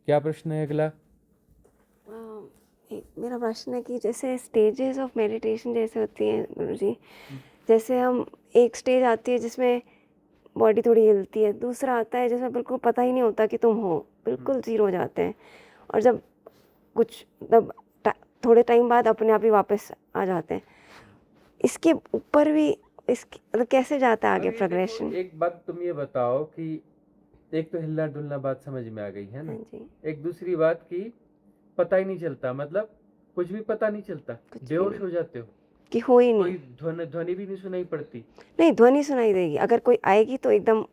क्या प्रश्न है अगला? मेरा प्रश्न है कि जैसे स्टेजेस ऑफ मेडिटेशन जैसे होती हैं गुरुजी, जैसे हम एक स्टेज आती है जिसमें बॉडी थोड़ी हिलती है, दूसरा आता है जिसमें बिल्कुल पता ही नहीं होता कि तुम हो, बिल्कुल जीरो हो जाते हैं। और जब कुछ तब थोड़े टाइम बाद अपने आप ही वापस आ जाते हैं। इसके ऊपर भी इसकी मतलब कैसे जाता है आगे प्रोग्रेशन? एक बात तुम ये बताओ कि एक तो हिलना डुलना बात समझ में आ गई है ना। हाँ जी। एक दूसरी बात की पता ही नहीं चलता, मतलब कुछ भी पता नहीं चलता, बेहोश हो जाते हो कि हो ही कोई नहीं, ध्वनि भी नहीं सुनाई पड़ती। नहीं ध्वनि सुनाई देगी, अगर कोई आएगी तो एकदम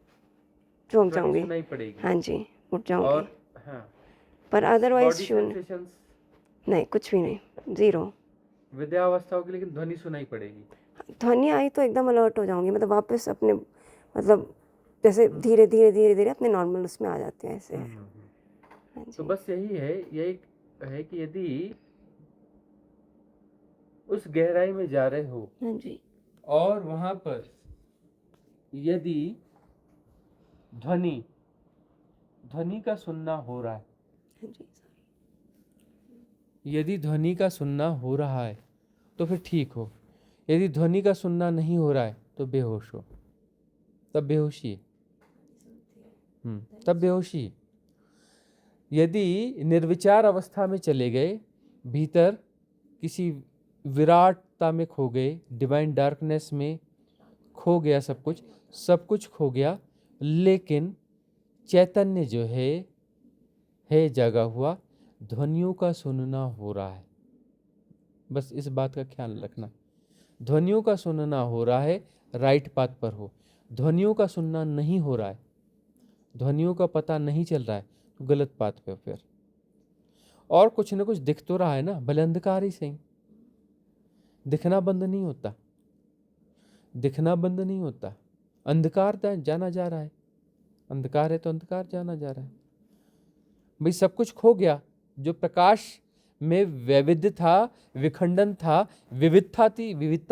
चौंक ध्वनि जाऊंगी। सुनाई पड़ेगी। हाँ जी, उठ जाऊंगी। और हाँ, पर अदरवाइज बॉडी शून्य, सेंसेशंस नहीं कुछ भी नहीं, जीरो। विद्यावस्था होगी लेकिन ध्वनि सुनाई पड़ेगी। ध्वनि आई तो एकदम अलर्ट हो जाऊंगी, मतलब वापस अपने मतलब जैसे धीरे धीरे धीरे धीरे अपने नॉर्मल उसमें आ जाते हैं ऐसे। हाँ तो जी। बस यही है कि यदि उस गहराई में जा रहे हो हाँ जी। और वहां पर यदि ध्वनि का सुनना हो रहा है, हाँ जी। यदि ध्वनि का सुनना हो रहा है तो फिर ठीक हो। यदि ध्वनि का सुनना नहीं हो रहा है तो बेहोश हो, तब बेहोशी है। तब बेहोशी है। यदि निर्विचार अवस्था में चले गए, भीतर किसी विराटता में खो गए, डिवाइन डार्कनेस में खो गया, सब कुछ खो गया, लेकिन चैतन्य जो है जगा हुआ, ध्वनियों का सुनना हो रहा है। बस इस बात का ख्याल रखना, ध्वनियों का सुनना हो रहा है, राइट पाथ पर हो। ध्वनियों का सुनना नहीं हो रहा है, ध्वनियों का पता नहीं चल रहा है, तो गलत पाथ पे फिर। और कुछ न कुछ दिख तो रहा है ना, भले अंधकार ही सही, दिखना बंद नहीं होता, दिखना बंद नहीं होता। अंधकार जाना जा रहा है, अंधकार है तो अंधकार जाना जा रहा है। भाई सब कुछ खो गया, जो प्रकाश में वैविध्य था, विखंडन था, विविधता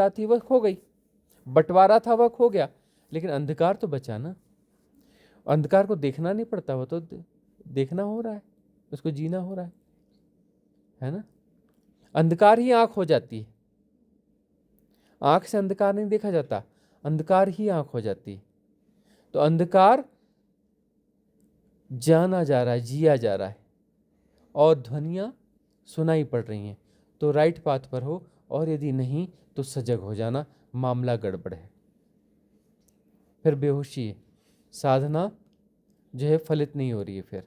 थी, वह खो गई। बंटवारा था, वह खो गया, लेकिन अंधकार तो बचा ना। अंधकार को देखना नहीं पड़ता, वो तो देखना हो रहा है, उसको जीना हो रहा है ना। अंधकार ही आंख हो जाती है, आंख से अंधकार नहीं देखा जाता, अंधकार ही आंख हो जाती है। तो अंधकार जाना जा रहा है, जिया जा रहा है, और ध्वनियाँ सुनाई पड़ रही हैं, तो राइट पाथ पर हो, और यदि नहीं तो सजग हो जाना, मामला गड़बड़ है, फिर बेहोशी है, साधना जो है फलित नहीं हो रही है फिर।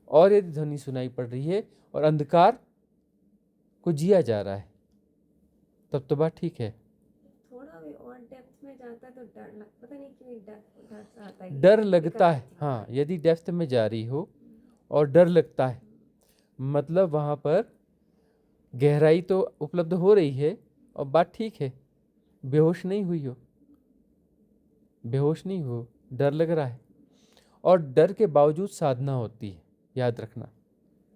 और यदि ध्वनि सुनाई पड़ रही है और अंधकार को जिया जा रहा है, तब तो बात ठीक है। थोड़ा भी और डेप्थ में जाता है तो पता नहीं क्यों डर सा आता है, डर लगता है, हाँ, यदि डेप्थ में जा रही हो और डर लगता है, मतलब वहाँ पर गहराई तो उपलब्ध हो रही है और बात ठीक है, बेहोश नहीं हुई हो, बेहोश नहीं हो, डर लग रहा है, और डर के बावजूद साधना होती है, याद रखना।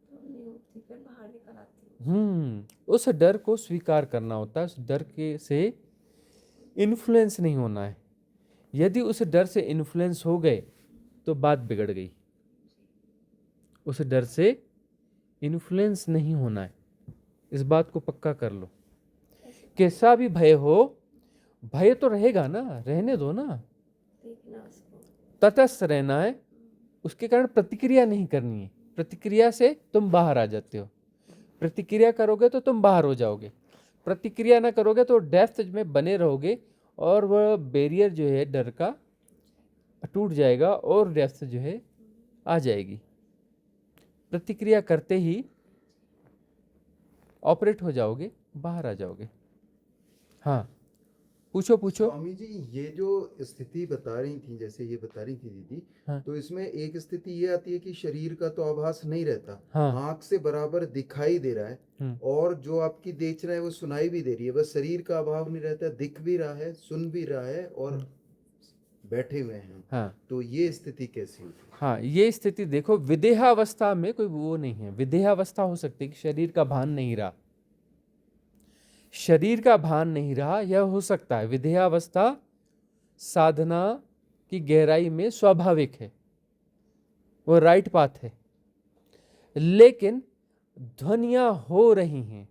फिर बाहर निकल आती है। उस डर को स्वीकार करना होता है, उस डर के से इन्फ्लुएंस नहीं होना है। यदि उस डर से इन्फ्लुएंस हो गए तो बात बिगड़ गई। उस डर से इन्फ्लुएंस नहीं होना है, इस बात को पक्का कर लो। कैसा भी भय हो, भय तो रहेगा ना, रहने दो ना, देखना उसको, तटस्थ रहना है, उसके कारण प्रतिक्रिया नहीं करनी है। प्रतिक्रिया से तुम बाहर आ जाते हो, प्रतिक्रिया करोगे तो तुम बाहर हो जाओगे, प्रतिक्रिया ना करोगे तो डेप्थ में बने रहोगे, और वह बैरियर जो है डर का टूट जाएगा और डेप्थ जो है आ जाएगी। प्रतिक्रिया करते ही ऑपरेट हो जाओगे, बाहर आ जाओगे। हाँ, पूछो पूछो। स्वामी जी, ये जो स्थिति बता रही थी, जैसे ये बता रही थी दीदी, हाँ। तो इसमें एक स्थिति ये आती है कि शरीर का तो आभास नहीं रहता, हाँ। आंख से बराबर दिखाई दे रहा है, और जो आपकी देख रहा है वो सुनाई भी दे रही है, बस शरीर का अभाव नहीं रहता, दिख भी रहा है, सुन भी रहा है, और बैठे हुए हैं। हाँ, तो ये स्थिति कैसी होती है? हाँ, ये स्थिति देखो, विदेहावस्था में कोई वो नहीं है। विदेहावस्था हो सकती है कि शरीर का भान नहीं रहा, शरीर का भान नहीं रहा, यह हो सकता है। विदेहावस्था साधना की गहराई में स्वाभाविक है, वो राइट पाथ है। लेकिन ध्वनियां हो रही हैं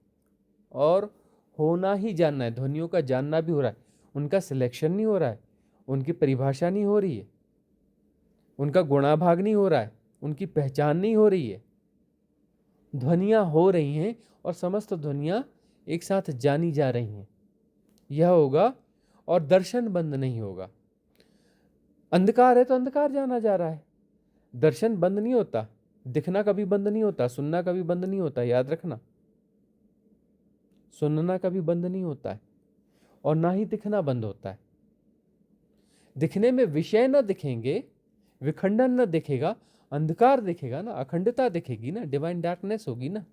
और होना ही जानना है, ध्वनियों का जानना भी हो रहा है, उनका सिलेक्शन नहीं हो रहा है, उनकी परिभाषा नहीं हो रही है, उनका गुणाभाग नहीं हो रहा है, उनकी पहचान नहीं हो रही है। ध्वनियां हो रही हैं और समस्त ध्वनियां एक साथ जानी जा रही हैं, यह होगा, और दर्शन बंद नहीं होगा। अंधकार है तो अंधकार जाना जा रहा है, दर्शन बंद नहीं होता, दिखना कभी बंद नहीं होता, सुनना कभी बंद नहीं होता, याद रखना। सुनना कभी बंद नहीं होता है, और ना ही दिखना बंद होता है। दिखने में विषय न दिखेंगे, विखंडन न दिखेगा, अंधकार दिखेगा ना, अखंडता दिखेगी ना, डिवाइन डार्कनेस होगी ना।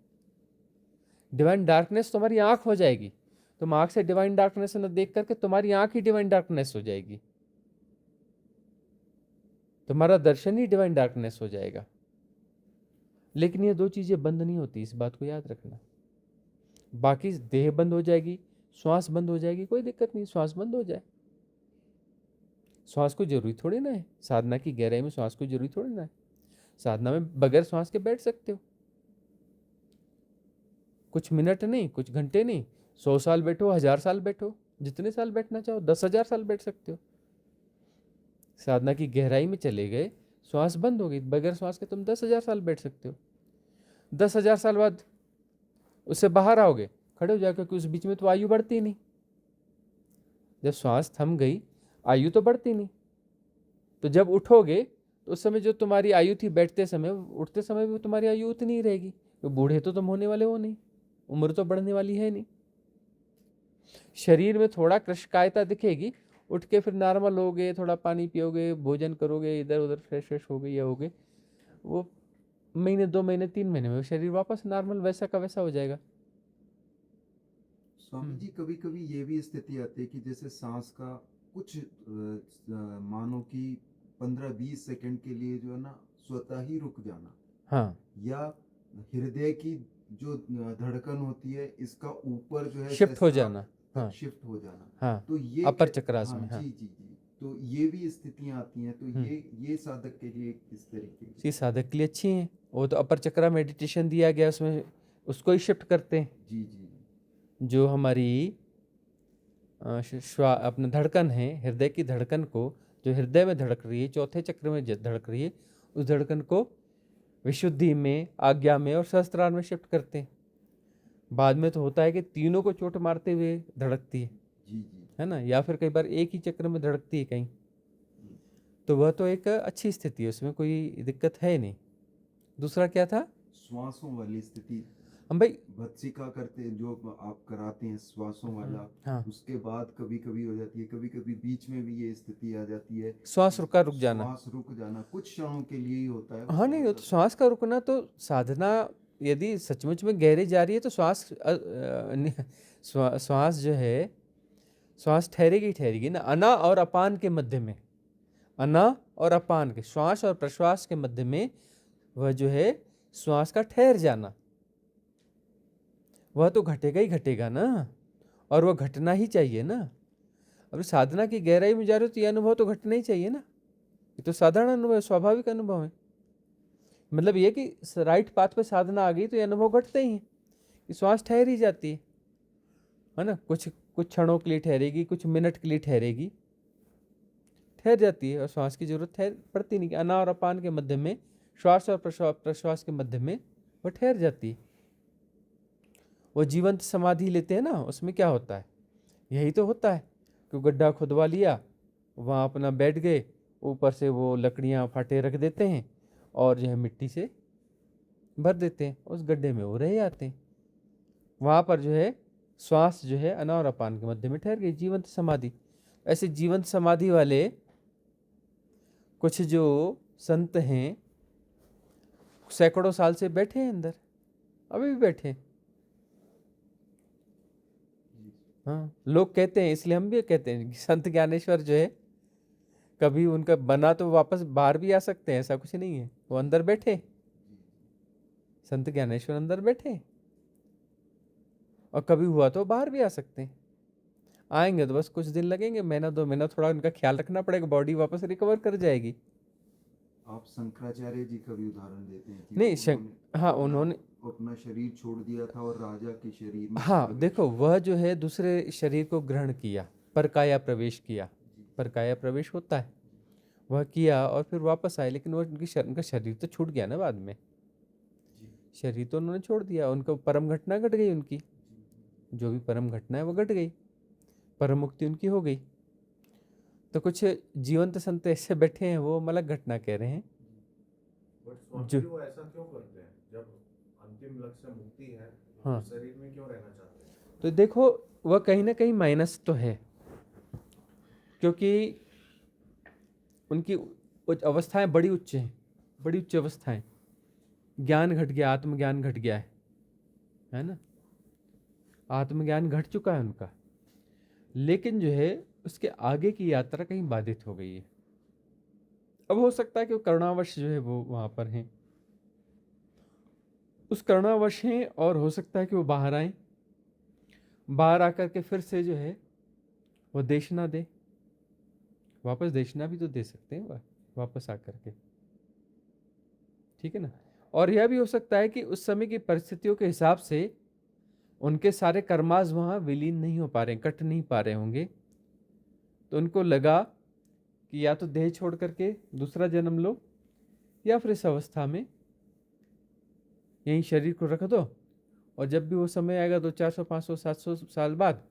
डिवाइन डार्कनेस तुम्हारी आंख हो जाएगी, तुम आंख से डिवाइन डार्कनेस न देख करके तुम्हारी आंख ही डिवाइन डार्कनेस हो जाएगी, तुम्हारा दर्शन ही डिवाइन डार्कनेस हो जाएगा। लेकिन ये दो चीजें बंद नहीं होती, इस बात को याद रखना। बाकी देह बंद हो जाएगी, श्वास बंद हो जाएगी, कोई दिक्कत नहीं, श्वास बंद हो जाए, श्वास को जरूरी थोड़ी ना है, साधना की गहराई में श्वास को जरूरी थोड़ी ना है। साधना में बगैर श्वास के बैठ सकते हो, कुछ मिनट नहीं, कुछ घंटे नहीं, 100 साल बैठो, 1000 साल बैठो, जितने साल बैठना चाहो, 10,000 साल बैठ सकते हो। साधना की गहराई में चले गए, श्वास बंद हो गई, बगैर श्वास के तुम 10,000 साल बैठ सकते हो। 10,000 साल बाद उससे बाहर आओगे, खड़े हो जाओगे, क्योंकि उस बीच में तो आयु बढ़ती नहीं। जब श्वास थम गई, आयु तो बढ़ती नहीं। तो जब उठोगे तो उस समय जो तुम्हारी आयु थी बैठते समय, उठते समय भी तुम्हारी आयु उतनी ही रहेगी। तो बूढ़े तो तुम होने वाले हो नहीं, उम्र तो बढ़ने वाली है नहीं। शरीर में थोड़ा कृशकायता दिखेगी, उठ के फिर नॉर्मल होगे, थोड़ा पानी पियोगे, भोजन करोगे, इधर उधर फ्रेश फ्रेश हो गए या हो गए, वो महीने 2 महीने 3 महीने में शरीर वापस नॉर्मल वैसा का वैसा हो जाएगा। स्वामी जी, कभी कभी ये भी स्थिति आती है कि जैसे सांस का कुछ मानो कि 15-20 सेकंड के लिए जो है ना स्वतः ही रुक जाना, हाँ, या हृदय की जो धड़कन होती है इसका ऊपर जो है शिफ्ट हो सहस्त्रार जाना। तक हाँ शिफ्ट हो जाना, हाँ, तो ये अपर कै- चक्रास हाँ में। हाँ, जी जी जी, तो ये भी स्थितियां आती हैं, तो ये साधक के लिए किस तरीके की? सी साधक के लिए अच्छी हैं। वो तो अपर चक्रा मेडिटेशन दिया गया, उसमें उसको ही शिफ्ट करते हैं। जी जी जो हमारी अपना धड़कन है, हृदय की धड़कन को, जो हृदय में धड़क रही है, चौथे चक्र में धड़क रही है, उस धड़कन को विशुद्धि में, आज्ञा में और सहस्त्रार में शिफ्ट करते हैं। बाद में तो होता है कि तीनों को चोट मारते हुए धड़कती है जी जी है ना, या फिर कई बार एक ही चक्र में धड़कती है कहीं। तो वह तो एक अच्छी स्थिति है, उसमें कोई दिक्कत है नहीं। दूसरा क्या था? श्वासों वाली स्थिति, हम भाई, भत्सिका करते जो आप कराते हैं श्वासों वाला, हाँ, उसके बाद कभी कभी हो जाती है, कभी कभी बीच में भी ये स्थिति आ जाती है, श्वास रुक जाना। श्वास रुक जाना कुछ क्षणों के लिए ही होता है। हाँ, नहीं, वो तो श्वास का रुकना तो साधना यदि सचमुच में गहरी जा रही है तो श्वास जो है, श्वास ठहरेगी ना, अना और अपान के मध्य में, अना और अपान के, श्वास और प्रश्वास के मध्य में वह जो है श्वास का ठहर जाना, वह तो घटेगा ही घटेगा ना, और वह घटना ही चाहिए ना। अब साधना की गहराई में जा रहे हो तो यह अनुभव तो घटना ही चाहिए ना। ये तो साधारण अनुभव है, स्वाभाविक अनुभव है। मतलब ये कि राइट पाथ पे साधना आ गई तो ये अनुभव घटते ही हैं कि श्वास ठहर ही जाती है ना। कुछ क्षणों के लिए ठहरेगी, कुछ मिनट के लिए ठहरेगी, ठहर जाती है, और श्वास की जरूरत पड़ती नहीं कि अना और अपान के मध्य में, श्वास और प्रश्वास के मध्य में वह ठहर जाती है। वो जीवंत समाधि लेते हैं ना, उसमें क्या होता है, यही तो होता है कि गड्ढा खुदवा लिया, वहाँ अपना बैठ गए, ऊपर से वो लकड़ियाँ फाटे रख देते हैं और जो है मिट्टी से भर देते हैं, उस गड्ढे में वो रह जाते हैं। वहाँ पर जो है श्वास जो है अना और अपान के मध्य में ठहर गई, जीवंत समाधि। ऐसे जीवंत समाधि वाले कुछ जो संत हैं, सैकड़ों साल से बैठे हैं अंदर, अभी भी बैठे हैं। हाँ, लोग कहते हैं, इसलिए हम भी कहते हैं कि संत ज्ञानेश्वर जो है, कभी उनका बना तो वापस बाहर भी आ सकते हैं, ऐसा कुछ नहीं है, वो अंदर बैठे, संत ज्ञानेश्वर अंदर बैठे, और कभी हुआ तो बाहर भी आ सकते हैं। आएंगे तो बस कुछ दिन लगेंगे, महीना 2 महीना, थोड़ा उनका ख्याल रखना पड़ेगा, बॉडी वापस रिकवर कर जाएगी। आप शंकराचार्य जी का भी उदाहरण देते हैं कि नहीं, हाँ, उन्होंने अपना शरीर छोड़ दिया था और राजा के शरीर में हाँ, प्रवेश देखो, वह जो है दूसरे शरीर को ग्रहण किया, परकाया प्रवेश किया, परकाया प्रवेश होता है, वह किया और फिर वापस आए, लेकिन वो उनका शरीर तो छूट गया ना बाद में, शरीर तो उन्होंने छोड़ दिया, उनको परम घटना घट गई, उनकी जो भी परम घटना है वो घट गई, परम मुक्ति उनकी हो गई। तो कुछ जीवंत संत ऐसे बैठे हैं, वो अलग घटना कह रहे हैं। जो वो ऐसा क्यों करते हैं, जब अंतिम लक्ष्य मुक्ति है, हाँ, तो शरीर में क्यों रहना चाहते हैं? तो देखो, वह कहीं ना कहीं माइनस तो है, क्योंकि उनकी अवस्थाएं बड़ी उच्च हैं, बड़ी उच्च अवस्थाएं, ज्ञान घट गया, आत्मज्ञान घट गया है ना, आत्मज्ञान घट चुका है उनका, लेकिन जो है उसके आगे की यात्रा कहीं बाधित हो गई है। अब हो सकता है कि वो करुणावश जो है वो वहाँ पर हैं, उस करुणावश हैं, और हो सकता है कि वो बाहर आए, बाहर आकर के फिर से जो है वो देशना दे, वापस देशना भी तो दे सकते हैं वापस आकर के, ठीक है ना। और यह भी हो सकता है कि उस समय की परिस्थितियों के हिसाब से उनके सारे कर्माज वहाँ विलीन नहीं हो पा रहे, कट नहीं पा रहे होंगे, तो उनको लगा कि या तो देह छोड़ करके दूसरा जन्म लो, या फिर इस अवस्था में यहीं शरीर को रख दो, और जब भी वो समय आएगा 200, 400, 500, 700 साल बाद,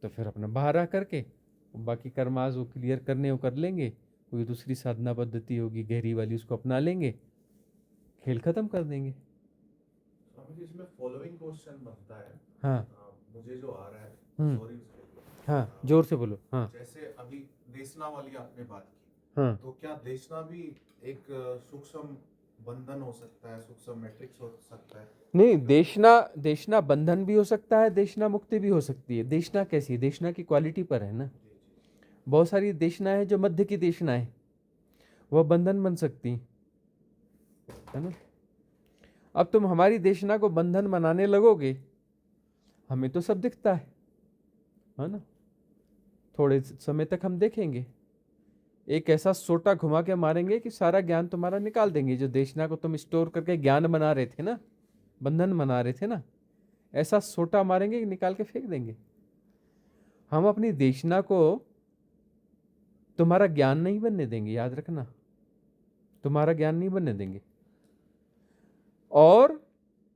तो फिर अपना बाहर आ करके बाकी कर्माज वो क्लियर करने वो कर लेंगे, कोई दूसरी साधना पद्धति होगी गहरी वाली उसको अपना लेंगे, खेल खत्म कर देंगे। स्वामी जी, इसमें फॉलोइंग क्वेश्चन बनता है, हाँ मुझे जो आ रहा है, हम्म। सॉरी उसके लिए। हाँ जोर से बोलो। हाँ जैसे अभी देशना वाली आपने बात की, हाँ तो क्या देशना भी एक सूक्ष्म बंधन हो सकता है, सूक्ष्म मैट्रिक्स हो सकता है? नहीं, देशना बंधन भी हो सकता है, देशना मुक्ति भी हो सकती है। देशना कैसी है? देशना की क्वालिटी पर है ना। बहुत सारी देशना है जो मध्य की देशना है, वह बंधन बन सकती है ना। अब तुम हमारी देशना को बंधन बनाने लगोगे, हमें तो सब दिखता है ना। थोड़े समय तक हम देखेंगे, एक ऐसा सोटा घुमा के मारेंगे कि सारा ज्ञान तुम्हारा निकाल देंगे। जो देशना को तुम स्टोर करके ज्ञान बना रहे थे ना, बंधन बना रहे थे ना, ऐसा सोटा मारेंगे कि निकाल के फेंक देंगे। हम अपनी देशना को तुम्हारा ज्ञान नहीं बनने देंगे, याद रखना, तुम्हारा ज्ञान नहीं बनने देंगे। और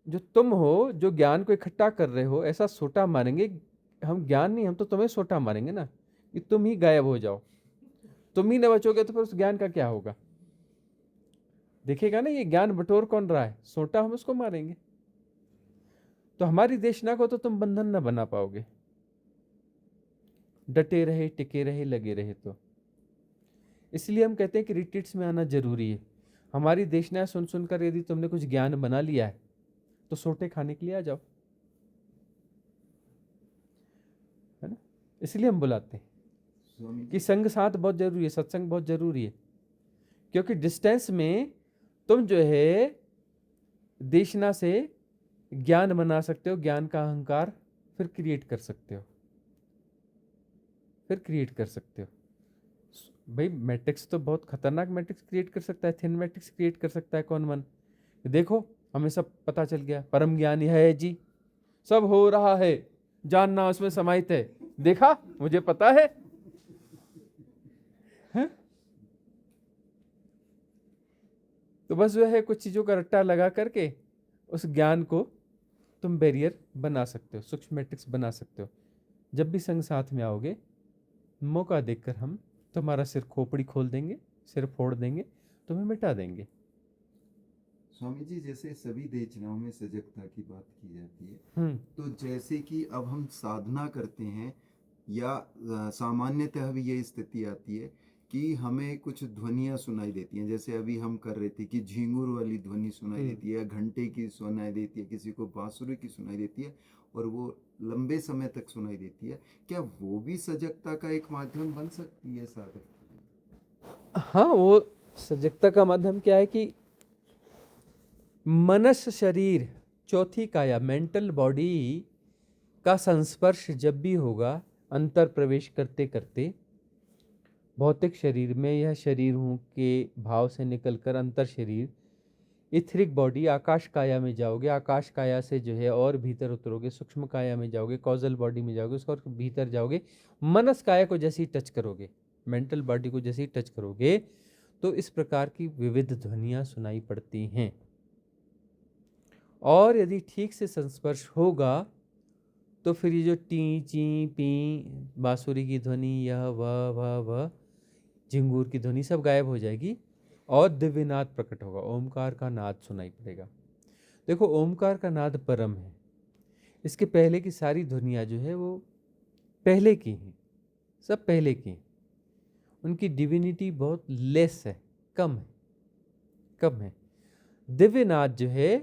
जो तुम हो, जो ज्ञान को इकट्ठा कर रहे हो, ऐसा सोटा मारेंगे। हम ज्ञान नहीं, हम तो तुम्हें सोटा मारेंगे ना, कि तुम ही गायब हो जाओ। तुम ही न बचोगे तो फिर उस ज्ञान का क्या होगा? देखेगा ना ये ज्ञान बटोर कौन रहा है, सोटा हम उसको मारेंगे। तो हमारी देशना को तो तुम बंधन न बना पाओगे, डटे रहे, टिके रहे, लगे रहे तो। इसलिए हम कहते हैं कि रिट्रीट्स में आना जरूरी है। हमारी देशना सुन सुनकर यदि तुमने कुछ ज्ञान बना लिया है, तो सोटे खाने के लिए आ जाओ, है ना। इसलिए हम बुलाते हैं स्वामी कि संग साथ बहुत जरूरी है, सत्संग बहुत जरूरी है। क्योंकि डिस्टेंस में तुम जो है देशना से ज्ञान बना सकते हो, ज्ञान का अहंकार फिर क्रिएट कर सकते हो, फिर क्रिएट कर सकते हो। भाई मैट्रिक्स तो बहुत खतरनाक मैट्रिक्स क्रिएट कर सकता है, थिन मैट्रिक्स क्रिएट कर सकता है कौन मन। देखो हमें सब पता चल गया, परम ज्ञानी है जी, सब हो रहा है, जानना उसमें समाहित है, देखा मुझे पता है, हैं? तो बस जो है कुछ चीजों का रट्टा लगा करके उस ज्ञान को तुम बैरियर बना सकते हो, सूक्ष्म मैट्रिक्स बना सकते हो। जब भी संग साथ में आओगे, मौका देखकर हम तुम्हारा सिर खोपड़ी खोल देंगे, सिर फोड़ देंगे, तुम्हें मिटा देंगे। स्वामी जी, जैसे सभी देशनाओं में सजगता की बात की जाती है, तो जैसे कि अब हम साधना करते हैं या सामान्यतः भी ये स्थिति आती है कि हमें कुछ ध्वनियाँ सुनाई देती हैं, जैसे अभी हम कर रहे थे कि झींगुर वाली ध्वनि सुनाई देती है, घंटे की सुनाई देती है, किसी को बांसुरी की सुनाई देती है, और वो लंबे समय तक सुनाई देती है। क्या वो भी सजगता का एक माध्यम बन सकती है साधक? हाँ, वो सजगता का माध्यम क्या है कि मनस शरीर, चौथी काया, मेंटल बॉडी का संस्पर्श जब भी होगा, अंतर प्रवेश करते करते भौतिक शरीर में, यह शरीर हूँ के भाव से निकलकर अंतर शरीर इथरिक बॉडी आकाश काया में जाओगे, आकाश काया से जो है और भीतर उतरोगे, सूक्ष्म काया में जाओगे, कॉजल बॉडी में जाओगे, उसका और भीतर जाओगे, मनस काया को जैसे ही टच करोगे, मेंटल बॉडी को जैसे ही टच करोगे, तो इस प्रकार की विविध ध्वनियाँ सुनाई पड़ती हैं। और यदि ठीक से संस्पर्श होगा तो फिर ये जो टी ची पी, बांसुरी की ध्वनि, यह वह झिंगूर की ध्वनि सब गायब हो जाएगी और दिव्य नाद प्रकट होगा, ओमकार का नाद सुनाई पड़ेगा। देखो ओमकार का नाद परम है, इसके पहले की सारी ध्वनियाँ जो है वो पहले की हैं, सब पहले की हैं, उनकी डिविनिटी बहुत लेस है, कम है। दिव्य नाद जो है,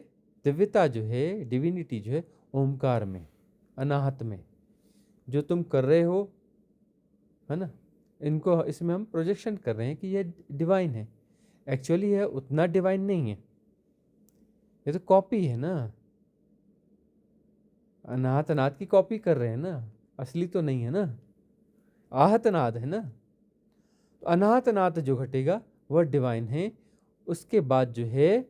दिव्यता जो है, डिविनिटी जो है ओमकार में, अनाहत में, जो तुम कर रहे हो, है ना, इनको इसमें हम प्रोजेक्शन कर रहे हैं कि ये डिवाइन है। एक्चुअली यह उतना डिवाइन नहीं है, ये तो कॉपी है ना, अनाहत नाद की कॉपी कर रहे हैं ना, असली तो नहीं है ना, आहत नाद है ना। अनाहत नाद जो घटेगा वह डिवाइन है। उसके बाद जो है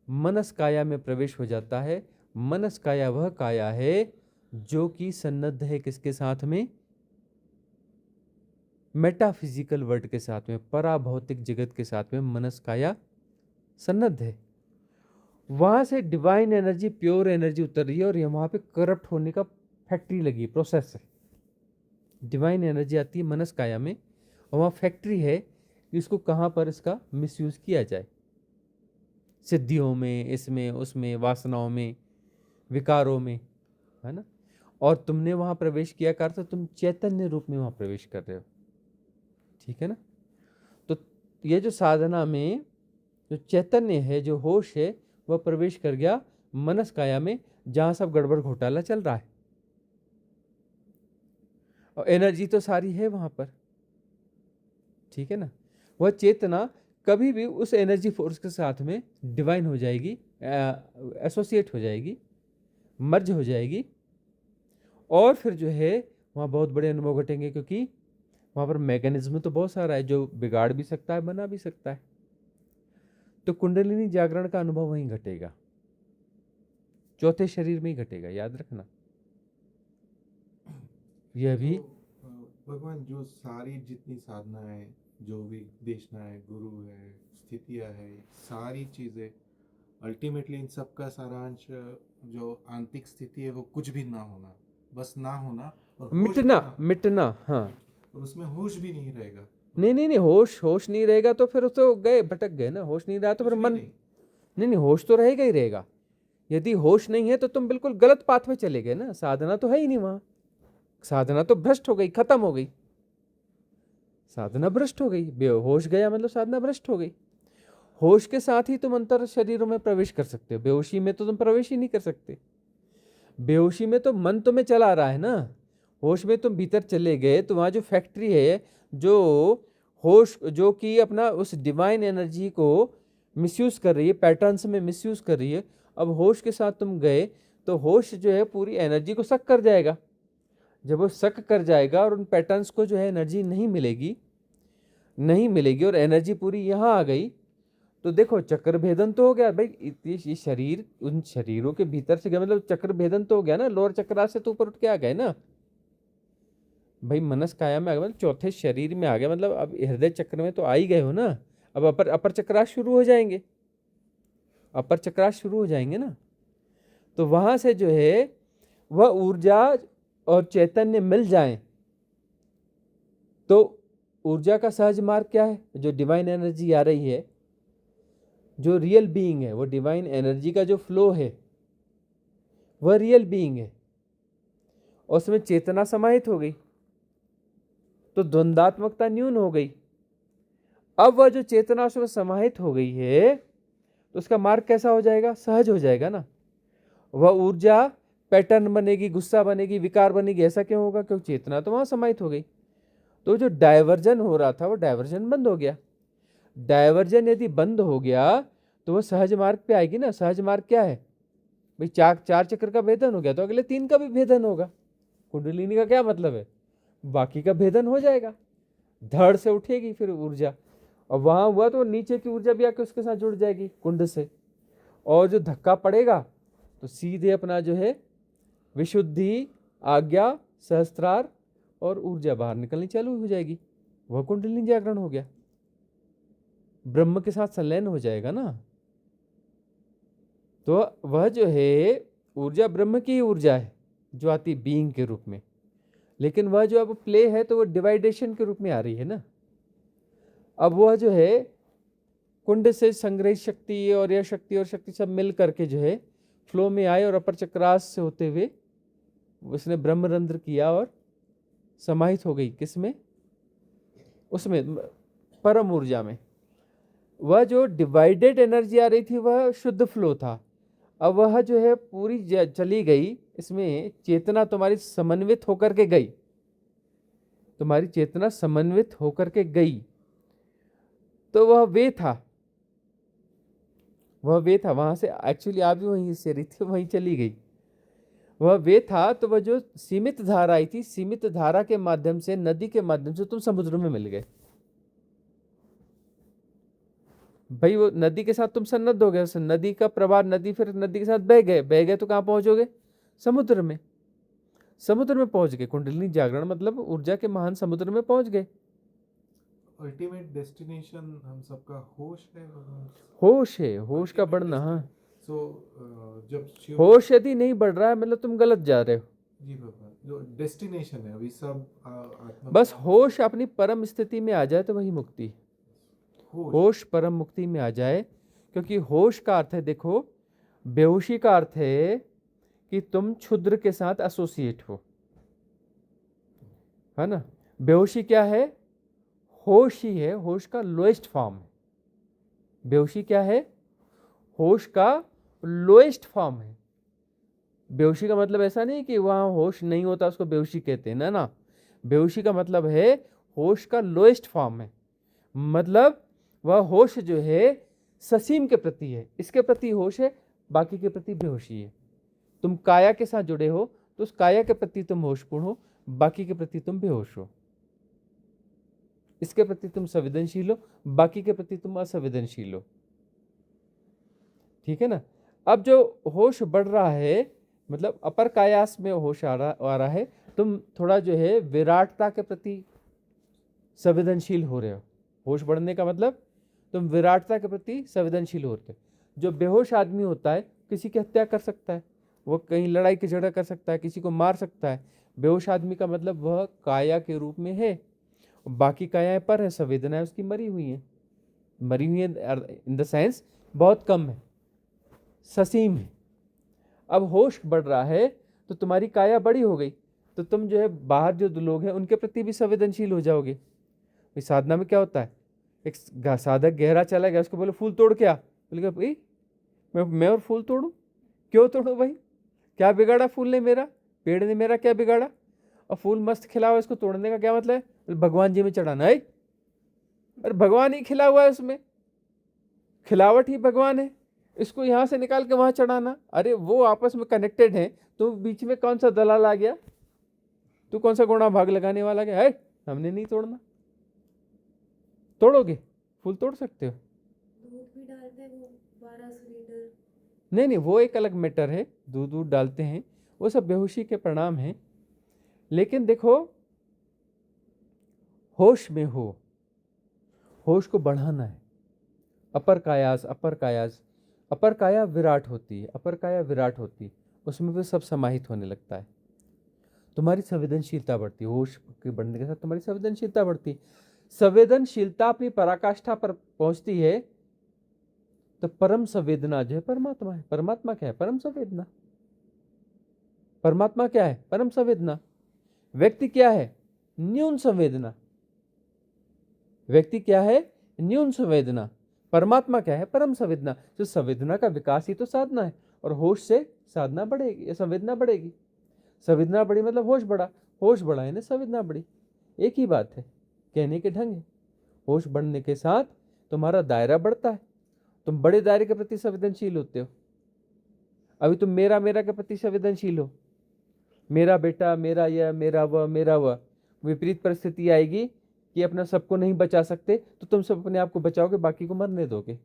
मनस काया में प्रवेश हो जाता है। मनस काया वह काया है जो कि सन्नद्ध है किसके साथ में? मेटाफिजिकल वर्ल्ड के साथ में, पराभौतिक जगत के साथ में मनस काया सन्नद्ध है। वहाँ से डिवाइन एनर्जी, प्योर एनर्जी उतर रही है और ये वहाँ पे करप्ट होने का फैक्ट्री लगी है, प्रोसेस है। डिवाइन एनर्जी आती है मनस काया में और वहाँ फैक्ट्री है कि इसको कहाँ पर इसका मिसयूज़ किया जाए, सिद्धियों में, इसमें उसमें, वासनाओं में, विकारों में, है ना। और तुमने वहाँ प्रवेश किया कर तो तुम चैतन्य रूप में वहाँ प्रवेश कर रहे हो, ठीक है ना। तो ये जो साधना में जो चैतन्य है, जो होश है, वह प्रवेश कर गया मनस काया में, जहाँ सब गड़बड़ घोटाला चल रहा है। और एनर्जी तो सारी है वहाँ पर, ठीक है ना। वह चेतना कभी भी उस एनर्जी फोर्स के साथ में डिवाइन हो जाएगी, एसोसिएट हो जाएगी, मर्ज हो जाएगी, और फिर जो है वहाँ बहुत बड़े अनुभव घटेंगे, क्योंकि वहाँ पर मैकेनिज्म तो बहुत सारा है जो बिगाड़ भी सकता है, बना भी सकता है। तो कुंडलिनी जागरण का अनुभव वहीं घटेगा, चौथे शरीर में ही घटेगा, याद रखना। यह भी भगवान जो सारी जितनी साधना है, जो भी देशना है, गुरु है, स्थितियाँ है, सारी चीज़ें अल्टीमेटली इन सब का सारांश जो आंतरिक स्थिति है वो कुछ भी ना होना, बस ना होना और होश मिटना, ना, मिटना। हाँ, और उसमें होश भी नहीं रहेगा। नहीं, होश नहीं रहेगा तो फिर तो गए, भटक गए ना। होश नहीं रहा तो फिर कुछ भी मन, नहीं। नहीं, होश तो रहेगा ही रहेगा। यदि होश नहीं है तो तुम बिल्कुल गलत पाथ में चले गए ना। साधना तो है ही नहीं वहाँ, साधना तो भ्रष्ट हो गई, खत्म हो गई, साधना भ्रष्ट हो गई। बेहोश गया मतलब साधना भ्रष्ट हो गई। होश के साथ ही तुम अंतर शरीरों में प्रवेश कर सकते हो, बेहोशी में तो तुम प्रवेश ही नहीं कर सकते। बेहोशी में तो मन तुम्हें चला रहा है ना, होश में तुम भीतर चले गए तो वहाँ जो फैक्ट्री है, जो होश, जो कि अपना उस डिवाइन एनर्जी को मिसयूज़ कर रही है, पैटर्न्स में मिसयूज़ कर रही है। अब होश के साथ तुम गए तो होश जो है पूरी एनर्जी को सक कर जाएगा। जब वो सक कर जाएगा और उन पैटर्न्स को जो है एनर्जी नहीं मिलेगी और एनर्जी पूरी यहाँ आ गई, तो देखो चक्र भेदन तो हो गया भाई। ये शरीर उन शरीरों के भीतर से गया, मतलब चक्र भेदन तो हो गया ना। लोअर चक्रा से तो ऊपर उठ के आ गए ना भाई, मनस काया में आ गए, मतलब चौथे शरीर में आ गए, मतलब अब हृदय चक्र में तो आ ही गए हो ना। अब अपर चक्रास शुरू हो जाएंगे, अपर चक्रास शुरू हो जाएंगे ना। तो वहां से जो है वह ऊर्जा और चैतन्य मिल जाए तो ऊर्जा का सहज मार्ग क्या है? जो डिवाइन एनर्जी आ रही है, जो रियल बीइंग है, वो डिवाइन एनर्जी का जो फ्लो है वह रियल बीइंग है, और उसमें चेतना समाहित हो गई तो द्वंद्वात्मकता न्यून हो गई। अब वह जो चेतना उसमें समाहित हो गई है तो उसका मार्ग कैसा हो जाएगा? सहज हो जाएगा ना। वह ऊर्जा पैटर्न बनेगी, गुस्सा बनेगी, विकार बनेगी। ऐसा क्यों होगा? क्योंकि चेतना तो वहां समाहित हो गई। तो जो डायवर्जन हो रहा था वो डायवर्जन बंद हो गया। डायवर्जन यदि बंद हो गया तो वह सहज मार्ग पे आएगी ना। सहज मार्ग क्या है भाई? चार चक्र का भेदन हो गया तो अगले 3 का भी भेदन होगा। कुंडलिनी का क्या मतलब है? बाकी का भेदन हो जाएगा, धड़ से उठेगी फिर ऊर्जा, और वहां हुआ तो नीचे की ऊर्जा भी आके उसके साथ जुड़ जाएगी कुंड से, और जो धक्का पड़ेगा तो सीधे अपना जो है विशुद्धि, आज्ञा, सहस्त्रार और ऊर्जा बाहर निकलनी चालू हो जाएगी। वह कुंडलिनी जागरण हो गया, ब्रह्म के साथ संलयन हो जाएगा ना। तो वह जो है ऊर्जा ब्रह्म की ऊर्जा है जो आती बीइंग के रूप में, लेकिन वह जो अब प्ले है तो वो डिवाइडेशन के रूप में आ रही है ना। अब वह जो है कुंड से संग्रहित शक्ति और यह शक्ति और शक्ति सब मिल करके जो है फ्लो में आए और अपर चक्रास से होते हुए उसने ब्रह्मरंध्र किया और समाहित हो गई किसमें? उसमें परम ऊर्जा में। वह जो डिवाइडेड एनर्जी आ रही थी वह शुद्ध फ्लो था। अब वह जो है पूरी चली गई, इसमें चेतना तुम्हारी समन्वित होकर के गई, तुम्हारी चेतना समन्वित होकर के गई, तो वह वे था, वह वे था। वहां से एक्चुअली आप भी वहीं से रही थी, वहीं चली गई। वह वे था तो वह जो सीमित धारा आई थी, सीमित धारा के माध्यम से, नदी के माध्यम से तुम समुद्र में मिल गए भाई। वो नदी के साथ तुम सन्नद्ध हो गए, उस नदी का प्रवाह, नदी फिर नदी के साथ बह गए तो कहाँ पहुंचोगे? समुद्र में। समुद्र में पहुंच गए। कुंडलिनी जागरण मतलब ऊर्जा के महान समुद्र में पहुंच गए। अल्टीमेट डेस्टिनेशन हम सबका होश है भगवान। होश है, होश का बढ़ना। हाँ, सो जब शिव होश यदि नहीं बढ़ रहा है मतलब तुम गलत जा रहे हो। जी भगवान, जो डेस्टिनेशन है अभी सब आत्मा बस होश अपनी परम स्थिति में आ जाए तो वही मुक्ति। होश होश परम मुक्ति में आ जाए, क्योंकि होश का अर्थ है, देखो बेहोशी का अर्थ है कि तुम क्षुद्र के साथ एसोसिएट हो, है ना। बेहोशी क्या है? होश ही है, होश का लोएस्ट फॉर्म है। बेहोशी क्या है? होश का लोएस्ट फॉर्म है। बेहोशी का मतलब ऐसा नहीं कि वहां होश नहीं होता उसको बेहोशी कहते हैं, ना। बेहोशी का मतलब है होश का लोएस्ट फॉर्म है, मतलब वह होश जो है ससीम के प्रति है, इसके प्रति होश है, बाकी के प्रति बेहोशी है। तुम काया के साथ जुड़े हो तो उस काया के प्रति तुम होशपूर्ण हो, बाकी के प्रति तुम बेहोश हो। इसके प्रति तुम संवेदनशील हो, बाकी के प्रति तुम असंवेदनशील हो। ठीक है ना। अब जो होश बढ़ रहा है, मतलब अपर कायास में होश आ रहा है, तुम थोड़ा जो है विराटता के प्रति संवेदनशील हो रहे हो। होश बढ़ने का मतलब तुम विराटता के प्रति संवेदनशील होते हो। जो बेहोश आदमी होता है किसी की हत्या कर सकता है, वो कहीं लड़ाई की झगड़ा कर सकता है, किसी को मार सकता है। बेहोश आदमी का मतलब वह काया के रूप में है, बाकी कायाएं पर है, संवेदनाएं उसकी मरी हुई हैं। मरी हुई है इन द सेंस बहुत कम है, ससीम है। अब होश बढ़ रहा है तो तुम्हारी काया बड़ी हो गई, तो तुम जो है बाहर जो लोग हैं उनके प्रति भी संवेदनशील हो जाओगे। इस साधना में क्या होता है, एक साधक गहरा चला गया, उसको बोले फूल तोड़ क्या, बोले भाई मैं और फूल तोड़ूं? क्यों तोड़ू भाई, क्या बिगाड़ा फूल ने मेरा, पेड़ ने मेरा क्या बिगाड़ा? और फूल मस्त खिला हुआ, इसको तोड़ने का क्या मतलब है? बोले भगवान जी में चढ़ाना है। अरे भगवान ही खिला हुआ है, उसमें खिलावट ही भगवान है, इसको यहाँ से निकाल के वहां चढ़ाना। अरे वो आपस में कनेक्टेड है, तो बीच में कौन सा दलाल आ गया? तू कौन सा गुणा भाग लगाने वाला गया है? हमने नहीं तोड़ना। तोड़ोगे? फूल तोड़ सकते हो। दूध भी डालते हैं वो 1200 लीटर। नहीं, वो एक अलग मैटर है, दूध डालते हैं, वो सब बेहोशी के परिणाम हैं। लेकिन देखो, होश में हो, होश को बढ़ाना है। अपर कायास, अपर काया विराट होती है, अपर काया विराट होती है, उसमें भी सब समाहित होने लगता है। तुम्हारी संवेदनशीलता बढ़ती है, होश के बढ़ने के साथ तुम्हारी संवेदनशीलता बढ़ती है। संवेदनशीलता अपनी पराकाष्ठा पर पहुंचती है तो परम संवेदना जो है परमात्मा है। परमात्मा क्या है? परम संवेदना। परमात्मा क्या है? परम संवेदना। व्यक्ति क्या है? न्यून संवेदना। व्यक्ति क्या है? न्यून संवेदना। परमात्मा क्या है? परम संवेदना। तो संवेदना का विकास ही तो साधना है, और होश से साधना बढ़ेगी, संवेदना बढ़ेगी। संवेदना बढ़ी मतलब होश बढ़ा, होश बढ़ा है ना संवेदना बढ़ी, एक ही बात है, कहने के ढंग है। होश बढ़ने के साथ तुम्हारा दायरा बढ़ता है, तुम बड़े दायरे के प्रति संवेदनशील होते हो। अभी तुम मेरा के प्रति संवेदनशील हो, मेरा बेटा, मेरा यह, मेरा वह। विपरीत परिस्थिति आएगी कि अपना सबको नहीं बचा सकते, तो तुम सब अपने आप को बचाओगे, बाकी को मरने दोगे।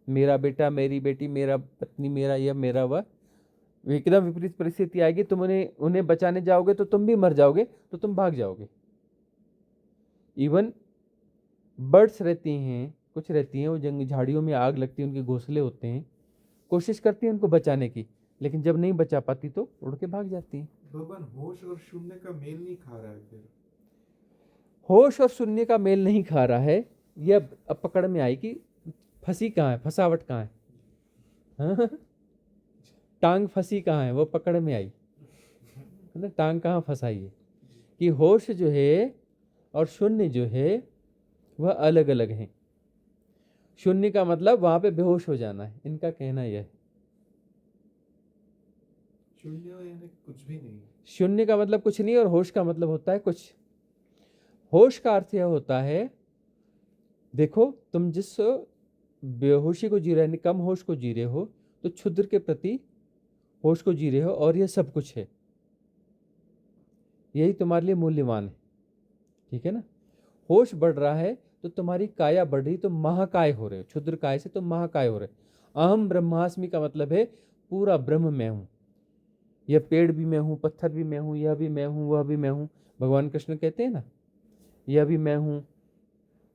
मेरा बेटा, मेरी बेटी, मेरा पत्नी, मेरा यह, मेरा वह। एकदम विपरीत परिस्थिति आएगी, तुम उन्हें बचाने जाओगे तो तुम भी मर जाओगे, तो तुम भाग जाओगे। इवन बर्ड्स रहती हैं, कुछ रहती हैं, वो जंगली झाड़ियों में आग लगती है, उनके घोंसले होते हैं, कोशिश करती हैं उनको बचाने की, लेकिन जब नहीं बचा पाती तो उड़ के भाग जाती हैं। भगवान होश और शून्य का मेल नहीं खा रहा है फिर? होश और शून्य का मेल नहीं खा रहा है, यह अब पकड़ में आई कि फंसी कहाँ है, फंसावट कहाँ है। हाँ? टांग फंसी कहाँ है, वो पकड़ में आई है ना, टांग कहाँ फंसाई है, कि होश जो है और शून्य जो है वह अलग अलग हैं। शून्य का मतलब वहां पे बेहोश हो जाना है, इनका कहना यह है। शून्य यानी कुछ भी नहीं। शून्य का मतलब कुछ नहीं, और होश का मतलब होता है कुछ। होश का अर्थ यह होता है, देखो तुम जिस बेहोशी को जी रहे हो, कम होश को जी रहे हो, तो क्षुद्र के प्रति होश को जी रहे हो, और यह सब कुछ है, यही तुम्हारे लिए मूल्यवान है। ठीक है ना। होश बढ़ रहा है तो तुम्हारी काया बढ़ रही, तो महाकाय हो रहे हो, क्षुद्र काय से तुम महाकाय हो रहे। अहम ब्रह्मास्मि का मतलब है पूरा ब्रह्म मैं हूं, यह पेड़ भी मैं हूं, पत्थर भी मैं हूं, यह भी मैं हूं, वह भी मैं हूं। भगवान कृष्ण कहते हैं ना, यह भी मैं हूं,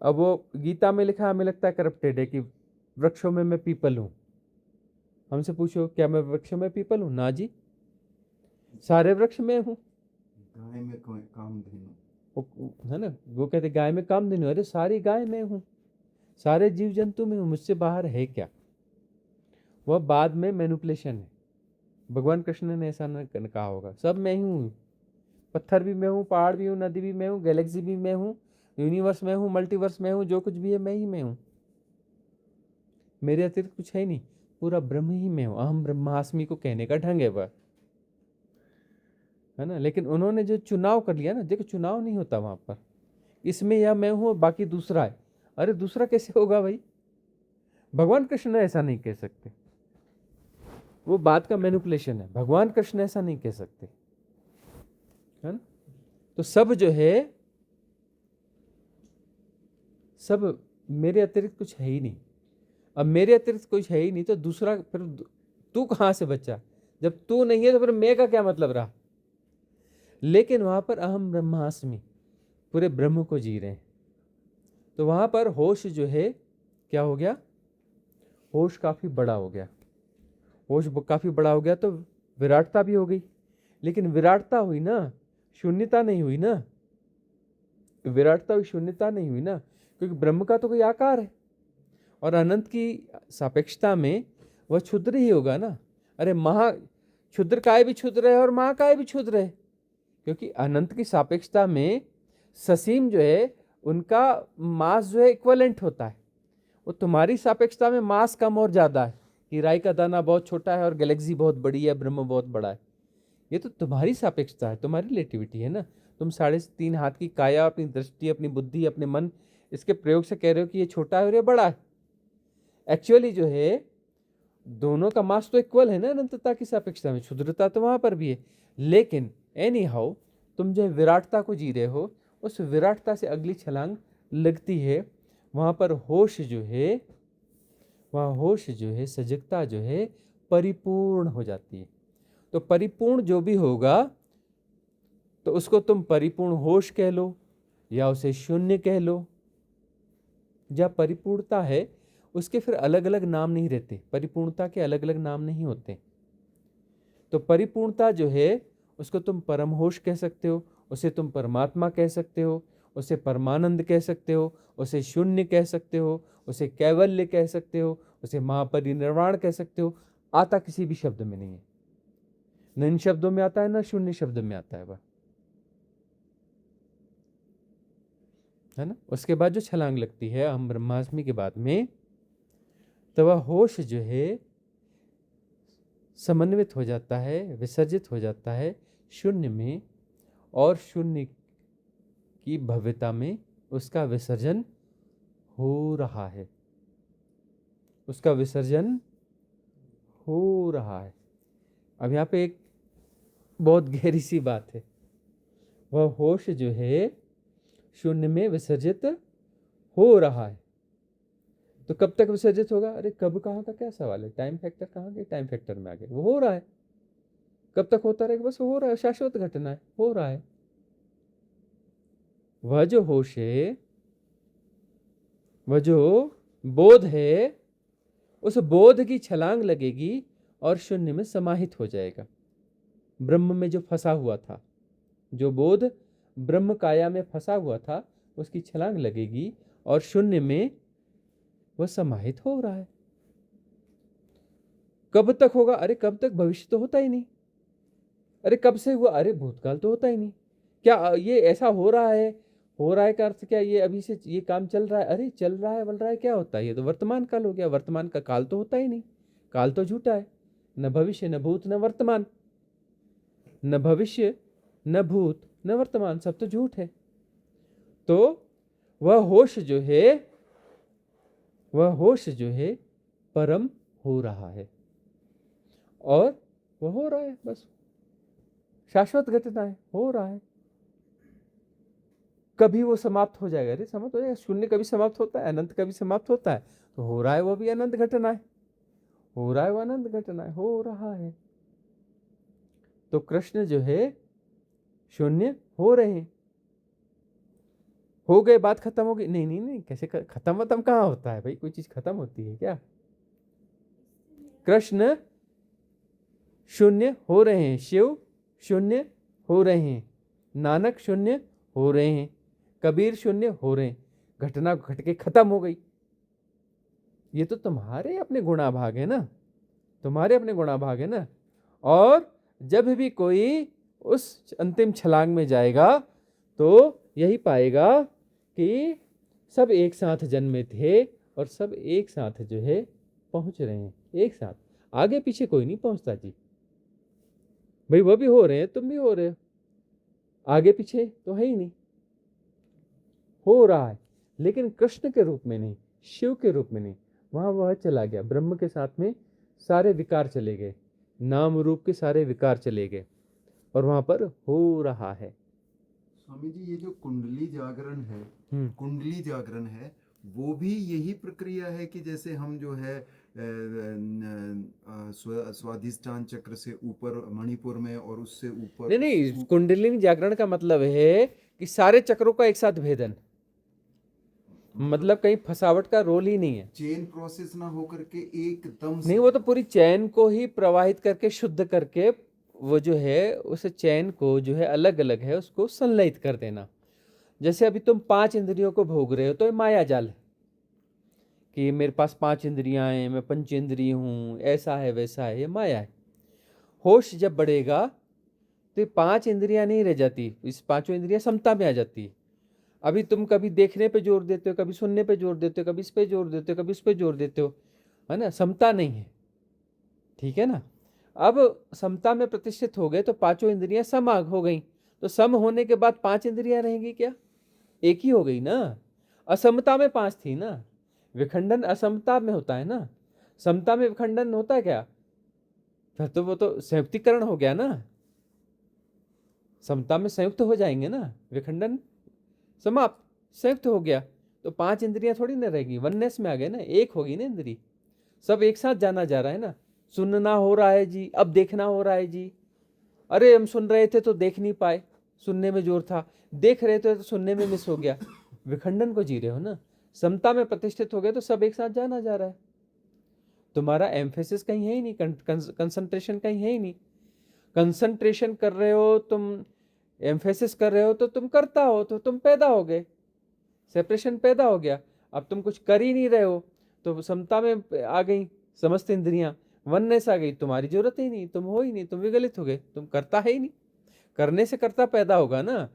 अब वो गीता में लिखा, हमें लगता है करप्टेड है कि वृक्षों में मैं पीपल हूँ। हमसे पूछो क्या मैं वृक्षों में पीपल हूँ? ना जी, सारे वृक्ष में हूँ। गाय में कामधेनु, है ना, वो कहते गाय में कामधेनु, अरे सारी गाय में हूँ, सारे जीव जंतु में हूँ, मुझसे बाहर है क्या? वह बाद में मैनिपुलेशन है। भगवान कृष्ण ने ऐसा न कहा होगा, सब मैं ही हूँ, पत्थर भी मैं हूँ, पहाड़ भी हूँ, नदी भी मैं हूँ, गैलेक्सी भी मैं हूँ, यूनिवर्स में हूँ, मल्टीवर्स में हूँ, जो कुछ भी है मैं ही में हूँ, मेरे अतिरिक्त कुछ है नहीं, पूरा ब्रह्म ही में हूँ। अहम ब्रह्मास्मि को कहने का ढंग है वह, है ना। लेकिन उन्होंने जो चुनाव कर लिया ना, देखो चुनाव नहीं होता वहां पर, इसमें या मैं हूं और बाकी दूसरा है। अरे दूसरा कैसे होगा भाई? भगवान कृष्ण ऐसा नहीं कह सकते, वो बात का मैनिपुलेशन है। भगवान कृष्ण ऐसा नहीं कह सकते, है ना। तो सब जो है, सब मेरे अतिरिक्त कुछ है ही नहीं। अब मेरे अतिरिक्त कुछ है ही नहीं तो दूसरा, फिर तू कहां से बचा? जब तू नहीं है तो फिर मैं का क्या मतलब रहा? लेकिन वहां पर अहम ब्रह्मास्मि, पूरे ब्रह्म को जी रहे हैं। तो वहां पर होश जो है क्या हो गया? होश काफी बड़ा हो गया। होश काफी बड़ा हो गया तो विराटता भी हो गई। लेकिन विराटता हुई ना, शून्यता नहीं हुई ना। विराटता हुई, शून्यता नहीं हुई ना, क्योंकि ब्रह्म का तो कोई आकार है और अनंत की सापेक्षता में वह क्षुद्र ही होगा ना। अरे महा क्षुद्र काय भी क्षुद्र है और महाकाय भी क्षुद्र है, क्योंकि अनंत की सापेक्षता में ससीम जो है उनका मास जो है इक्वलेंट होता है। वो तुम्हारी सापेक्षता में मास कम और ज्यादा है कि राई का दाना बहुत छोटा है और गैलेक्सी बहुत बड़ी है, ब्रह्म बहुत बड़ा है। ये तो तुम्हारी सापेक्षता है, तुम्हारी रिलेटिविटी है ना। तुम 3.5 हाथ की काया, अपनी दृष्टि, अपनी बुद्धि, अपने मन, इसके प्रयोग से कह रहे हो कि ये छोटा है और ये बड़ा है। एक्चुअली जो है दोनों का मास तो इक्वल है ना अनंतता की सापेक्षता में, क्षुद्रता तो वहां पर भी है। लेकिन एनी हाउ तुम जो विराटता को जी रहे हो, उस विराटता से अगली छलांग लगती है, वहां पर होश जो है, वहां होश जो है, सजगता जो है परिपूर्ण हो जाती है। तो परिपूर्ण जो भी होगा तो उसको तुम परिपूर्ण होश कह लो या उसे शून्य कह लो। जब परिपूर्णता है उसके फिर अलग अलग नाम नहीं रहते, परिपूर्णता के अलग अलग नाम नहीं होते। तो परिपूर्णता जो है उसको तुम परम होश कह सकते हो, उसे तुम परमात्मा कह सकते हो, उसे परमानंद कह सकते हो, उसे शून्य कह सकते हो, उसे कैवल्य कह सकते हो, उसे महापरिनिर्वाण कह सकते हो। आता किसी भी शब्द में नहीं है, न इन शब्दों में आता है न शून्य शब्द में आता है वह, है ना। उसके बाद जो छलांग लगती है अहम ब्रह्मास्मि के बाद में, तो वह होश जो है समन्वित हो जाता है, विसर्जित हो जाता है शून्य में, और शून्य की भव्यता में उसका विसर्जन हो रहा है, उसका विसर्जन हो रहा है। अब यहाँ पे एक बहुत गहरी सी बात है, वह होश जो है शून्य में विसर्जित हो रहा है। तो कब तक विसर्जित होगा? अरे कब कहाँ का क्या सवाल है, टाइम फैक्टर कहाँ गए? टाइम फैक्टर में आ गए, वो हो रहा है। कब तक होता रहेगा? बस हो रहा है, शाश्वत घटना है, हो रहा है। वह जो होश है, वह जो बोध है, उस बोध की छलांग लगेगी और शून्य में समाहित हो जाएगा। ब्रह्म में जो फंसा हुआ था, जो बोध ब्रह्म काया में फंसा हुआ था, उसकी छलांग लगेगी और शून्य में वह समाहित हो रहा है। कब तक होगा? अरे कब तक? भविष्य तो होता ही नहीं। अरे कब से हुआ? अरे भूतकाल तो होता ही नहीं। क्या ये ऐसा हो रहा है? हो रहा है का अर्थ क्या ये अभी से ये काम चल रहा है? अरे चल रहा है, बन रहा है, क्या होता है? ये तो वर्तमान काल हो गया। वर्तमान का काल तो होता ही नहीं, काल तो झूठा है। न भविष्य, न भूत, न वर्तमान। न भविष्य, न भूत, न वर्तमान, सब तो झूठ है। तो वह होश जो है, वह होश जो है परम हो रहा है, और वह हो रहा है, बस शाश्वत घटना है, हो रहा है। कभी वो समाप्त हो जाएगा? अरे समाप्त हो जाएगा, शून्य कभी समाप्त होता है, अनंत कभी समाप्त होता है। तो हो रहा है वो भी अनंत घटना है, हो रहा है वो अनंत घटना है, हो रहा है। तो कृष्ण जो है शून्य हो रहे हैं, हो गए, बात खत्म हो गई? नहीं नहीं नहीं, कैसे खत्म वतम कहाँ होता है भाई, कोई चीज खत्म होती है क्या? कृष्ण शून्य हो रहे हैं, शिव शून्य हो रहे हैं, नानक शून्य हो रहे हैं, कबीर शून्य हो रहे हैं, घटना घट के खत्म हो गई। ये तो तुम्हारे अपने गुणाभाग है ना, तुम्हारे अपने गुणाभाग है ना। और जब भी कोई उस अंतिम छलांग में जाएगा तो यही पाएगा कि सब एक साथ जन्मे थे और सब एक साथ जो है पहुंच रहे हैं, एक साथ, आगे पीछे कोई नहीं पहुंचता जी। भाई वो भी हो रहे हैं, तुम भी हो रहे हो, आगे पीछे तो है ही नहीं, हो रहा है, लेकिन कृष्ण के रूप में नहीं, शिव के रूप में नहीं। वहां वह चला गया, ब्रह्म के साथ में सारे विकार चले गए, नाम रूप के सारे विकार चले गए, और वहां पर हो रहा है। स्वामी जी, ये जो कुंडली जागरण है, कुंडली जागरण है, वो भी यही प्रक्रिया है कि जैसे हम जो है स्वाधिष्ठान चक्र से ऊपर मणिपुर में और उससे ऊपर। नहीं नहीं, कुंडलिनी जागरण का मतलब है कि सारे चक्रों का एक साथ भेदन, मतलब कहीं फसावट का रोल ही नहीं है। चेन प्रोसेस ना होकर के एकदम नहीं, वो तो पूरी चैन को ही प्रवाहित करके शुद्ध करके वो जो है उस चैन को जो है अलग अलग है उसको संलयित कर देना। जैसे अभी तुम 5 इंद्रियों को भोग रहे हो तो ये माया जाल है कि मेरे पास 5 इंद्रियां हैं, मैं पंचेंद्रिय हूँ, ऐसा है वैसा है, ये माया है। होश जब बढ़ेगा तो ये 5 इंद्रियां नहीं रह जाती, इस 5 इंद्रियां समता में आ जाती है। अभी तुम कभी देखने पे जोर देते हो, कभी सुनने पे जोर देते हो, कभी इस पे जोर देते हो, कभी उस पे जोर देते हो, है ना, समता नहीं है, ठीक है ना। अब समता में प्रतिष्ठित हो गए तो 5 इंद्रियां सम हो गई, तो सम होने के बाद 5 इंद्रियां रहेंगी क्या? एक ही हो गई ना। असमता में 5 थी ना, विखंडन असमता में होता है ना, समता में विखंडन होता है क्या? फिर तो वो तो संयुक्तिकरण हो गया ना, समता में संयुक्त हो जाएंगे ना, विखंडन समाप्त, संयुक्त हो गया, तो 5 इंद्रियां थोड़ी ना रहेगी, वननेस में आ गए ना, एक होगी ना इंद्री, सब एक साथ जाना जा रहा है ना। सुनना हो रहा है जी, अब देखना हो रहा है जी, अरे हम सुन रहे थे तो देख नहीं पाए, सुनने में जोर था, देख रहे थे तो सुनने में मिस हो गया, विखंडन को जी रहे हो ना। समता में प्रतिष्ठित हो गए तो सब एक साथ जाना जा रहा है, तुम्हारा एम्फेसिस कहीं है ही नहीं, कंसंट्रेशन कहीं है ही नहीं। कंसंट्रेशन कर रहे हो तुम, एम्फेसिस कर रहे हो तो तुम करता हो, तो तुम पैदा हो गए, सेपरेशन पैदा हो गया। अब तुम कुछ कर ही नहीं रहे हो तो समता में आ गई समस्त इंद्रियां, वननेस आ गई, तुम्हारी जरूरत ही नहीं, तुम हो ही नहीं, तुम विगलित हो गए, तुम करता है ही नहीं। करने से करता पैदा होगा ना,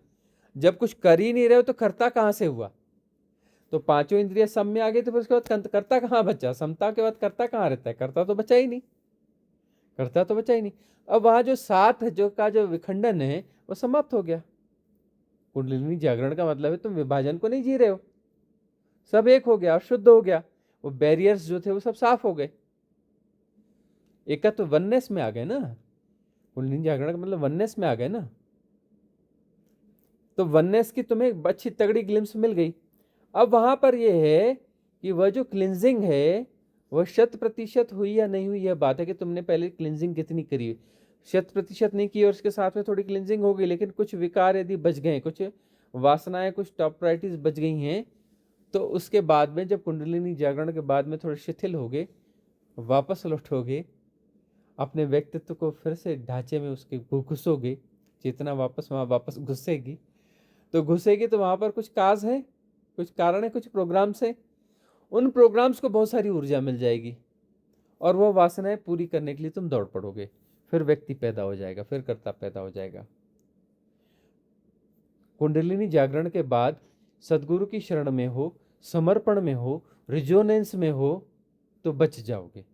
जब कुछ कर ही नहीं रहे हो तो करता कहाँ से हुआ? तो 5 इंद्रियां सम में आ गई तो फिर उसके बाद करता कहाँ बचा? समता के बाद करता कहाँ रहता है? करता तो बचा ही नहीं, करता तो बचा ही नहीं। अब वहां जो 7 जो का जो विखंडन है वो समाप्त हो गया। कुंडलिनी जागरण का मतलब है तुम विभाजन को नहीं जी रहे हो, सब एक हो गया और शुद्ध हो गया, वो बैरियर्स जो थे वो सब साफ हो गए, एकत्व वननेस में आ गए ना। कुंडलिनी जागरण का मतलब वननेस में आ गए ना, तो वननेस की तुम्हें अच्छी तगड़ी ग्लिम्स मिल गई। अब वहां पर यह है कि वह जो क्लिंजिंग है वह 100% हुई या नहीं हुई, यह बात है कि तुमने पहले क्लिंजिंग कितनी करी। 100% नहीं की और उसके साथ में थोड़ी क्लिंजिंग हो गई, लेकिन कुछ विकार यदि बच गए, कुछ वासनाएं, कुछ टॉप प्रायोरिटीज बच गई हैं, तो उसके बाद में जब कुंडलिनी जागरण के बाद में थोड़े शिथिल हो गए, वापस लौटोगे अपने व्यक्तित्व को फिर से ढांचे में उसके घुसोगे, चेतना वापस वहाँ वापस घुसेगी, तो वहाँ पर कुछ काज है, कुछ कारण है, कुछ प्रोग्राम्स है, उन प्रोग्राम्स को बहुत सारी ऊर्जा मिल जाएगी और वो वासनाएं पूरी करने के लिए तुम दौड़ पड़ोगे, फिर व्यक्ति पैदा हो जाएगा, फिर कर्ता पैदा हो जाएगा। कुंडलिनी जागरण के बाद सदगुरु की शरण में हो, समर्पण में हो, रिजोनेंस में हो तो बच जाओगे।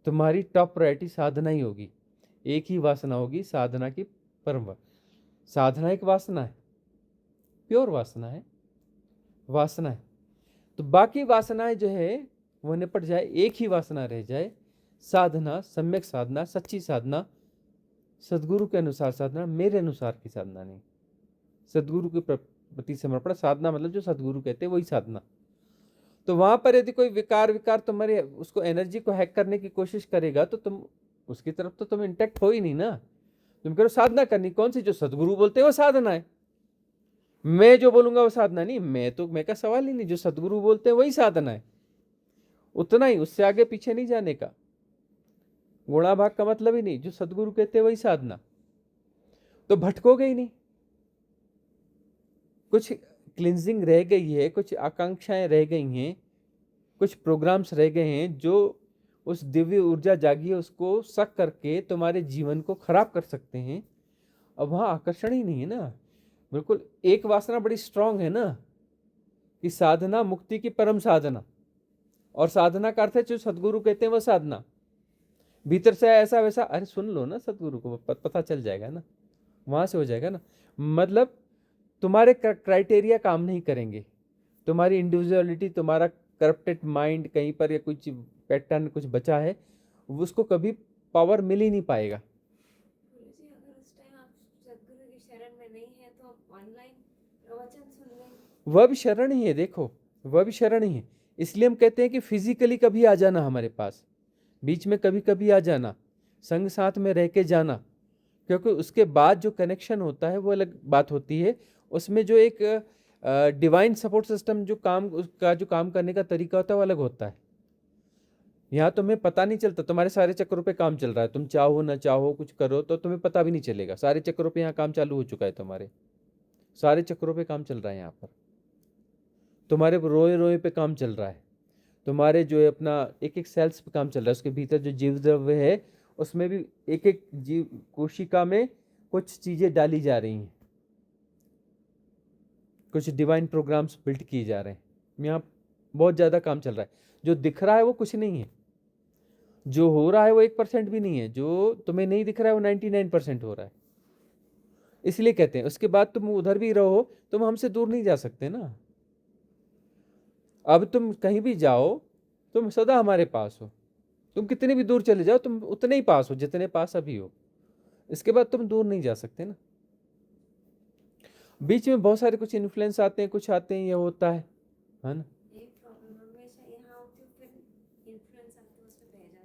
तुम्हारी टॉप प्रायोरिटी साधना ही होगी, एक ही वासना होगी, साधना की परम। साधना एक वासना है, प्योर वासना है, वासना है, तो बाकी वासनाएं जो है वो निपट जाए, एक ही वासना रह जाए, साधना, सम्यक साधना, सच्ची साधना, सदगुरु के अनुसार साधना, मेरे अनुसार की साधना नहीं, सदगुरु के प्रति समर्पण। साधना मतलब जो सदगुरु कहते हैं वही साधना। तो वहां पर यदि कोई विकार तुम्हारे उसको एनर्जी को हैक करने की कोशिश करेगा तो तुम उसकी तरफ तो तुम इंटेक्ट हो ही नहीं ना। तुम कह रहे हो साधना करनी, कौन सी? जो सदगुरु बोलते हैं वो साधना है, मैं जो बोलूंगा वो साधना नहीं, मैं का सवाल ही नहीं, जो सदगुरु बोलते हैं वही साधना है, उतना ही, उससे आगे पीछे नहीं जाने का। गुणा भाग का मतलब ही नहीं, जो सदगुरु कहते हैं वही साधना। तो भटकोगे ही नहीं। कुछ क्लिंजिंग रह गई है, कुछ आकांक्षाएं रह गई हैं, कुछ प्रोग्राम्स रह गए हैं जो उस दिव्य ऊर्जा जागी है उसको सक करके तुम्हारे जीवन को खराब कर सकते हैं। अब वहाँ आकर्षण ही नहीं है ना, बिल्कुल। एक वासना बड़ी स्ट्रांग है ना कि साधना मुक्ति की परम साधना, और साधना का अर्थ है जो सदगुरु कहते हैं वो साधना। भीतर से ऐसा वैसा, अरे सुन लो ना सदगुरु को, पता चल जाएगा ना, वहां से हो जाएगा ना। मतलब तुम्हारे क्राइटेरिया काम नहीं करेंगे, तुम्हारी इंडिविजुअलिटी, तुम्हारा करप्टेड माइंड कहीं पर या कुछ पैटर्न कुछ बचा है, उसको कभी पावर मिल ही नहीं पाएगा। गुरुजी, अगर उस टाइम आप सदगुरु की शरण में नहीं है तो आप ऑनलाइन प्रवचन सुन लें। वह भी शरण ही है, देखो वह भी शरण ही है। इसलिए हम कहते हैं कि फिजिकली कभी आ जाना हमारे पास, बीच में कभी कभी आ जाना, संग साथ में रह के जाना, क्योंकि उसके बाद जो कनेक्शन होता है वो अलग बात होती है। उसमें जो एक डिवाइन सपोर्ट सिस्टम जो काम उसका जो काम करने का तरीका होता है वो अलग होता है। यहाँ तुम्हें पता नहीं चलता, तुम्हारे सारे चक्रों पे काम चल रहा है, तुम चाहो ना चाहो कुछ करो तो तुम्हें पता भी नहीं चलेगा। सारे चक्रों पे यहाँ काम चालू हो चुका है, तुम्हारे सारे चक्रों पे काम चल रहा है, यहाँ पर तुम्हारे रोए रोए पे काम चल रहा है, तुम्हारे जो है अपना एक एक सेल्स पे काम चल रहा है। उसके भीतर जो जीव द्रव्य है उसमें भी एक एक जीव कोशिका में कुछ चीजें डाली जा रही हैं, कुछ डिवाइन प्रोग्राम्स बिल्ड किए जा रहे हैं। यहाँ बहुत ज़्यादा काम चल रहा है। जो दिख रहा है वो कुछ नहीं है, जो हो रहा है वो 1% भी नहीं है, जो तुम्हें नहीं दिख रहा है वो 99% हो रहा है। इसलिए कहते हैं उसके बाद तुम उधर भी रहो, तुम हमसे दूर नहीं जा सकते ना। अब तुम कहीं भी जाओ तुम सदा हमारे पास हो, तुम कितने भी दूर चले जाओ तुम उतने ही पास हो जितने पास अभी हो। इसके बाद तुम दूर नहीं जा सकते ना। बीच में बहुत सारे कुछ इन्फ्लुएंस आते हैं, कुछ आते हैं, ये होता है ना। एक प्रॉब्लम हमेशा यहाँ होती है, फिर इन्फ्लुएंस आते हैं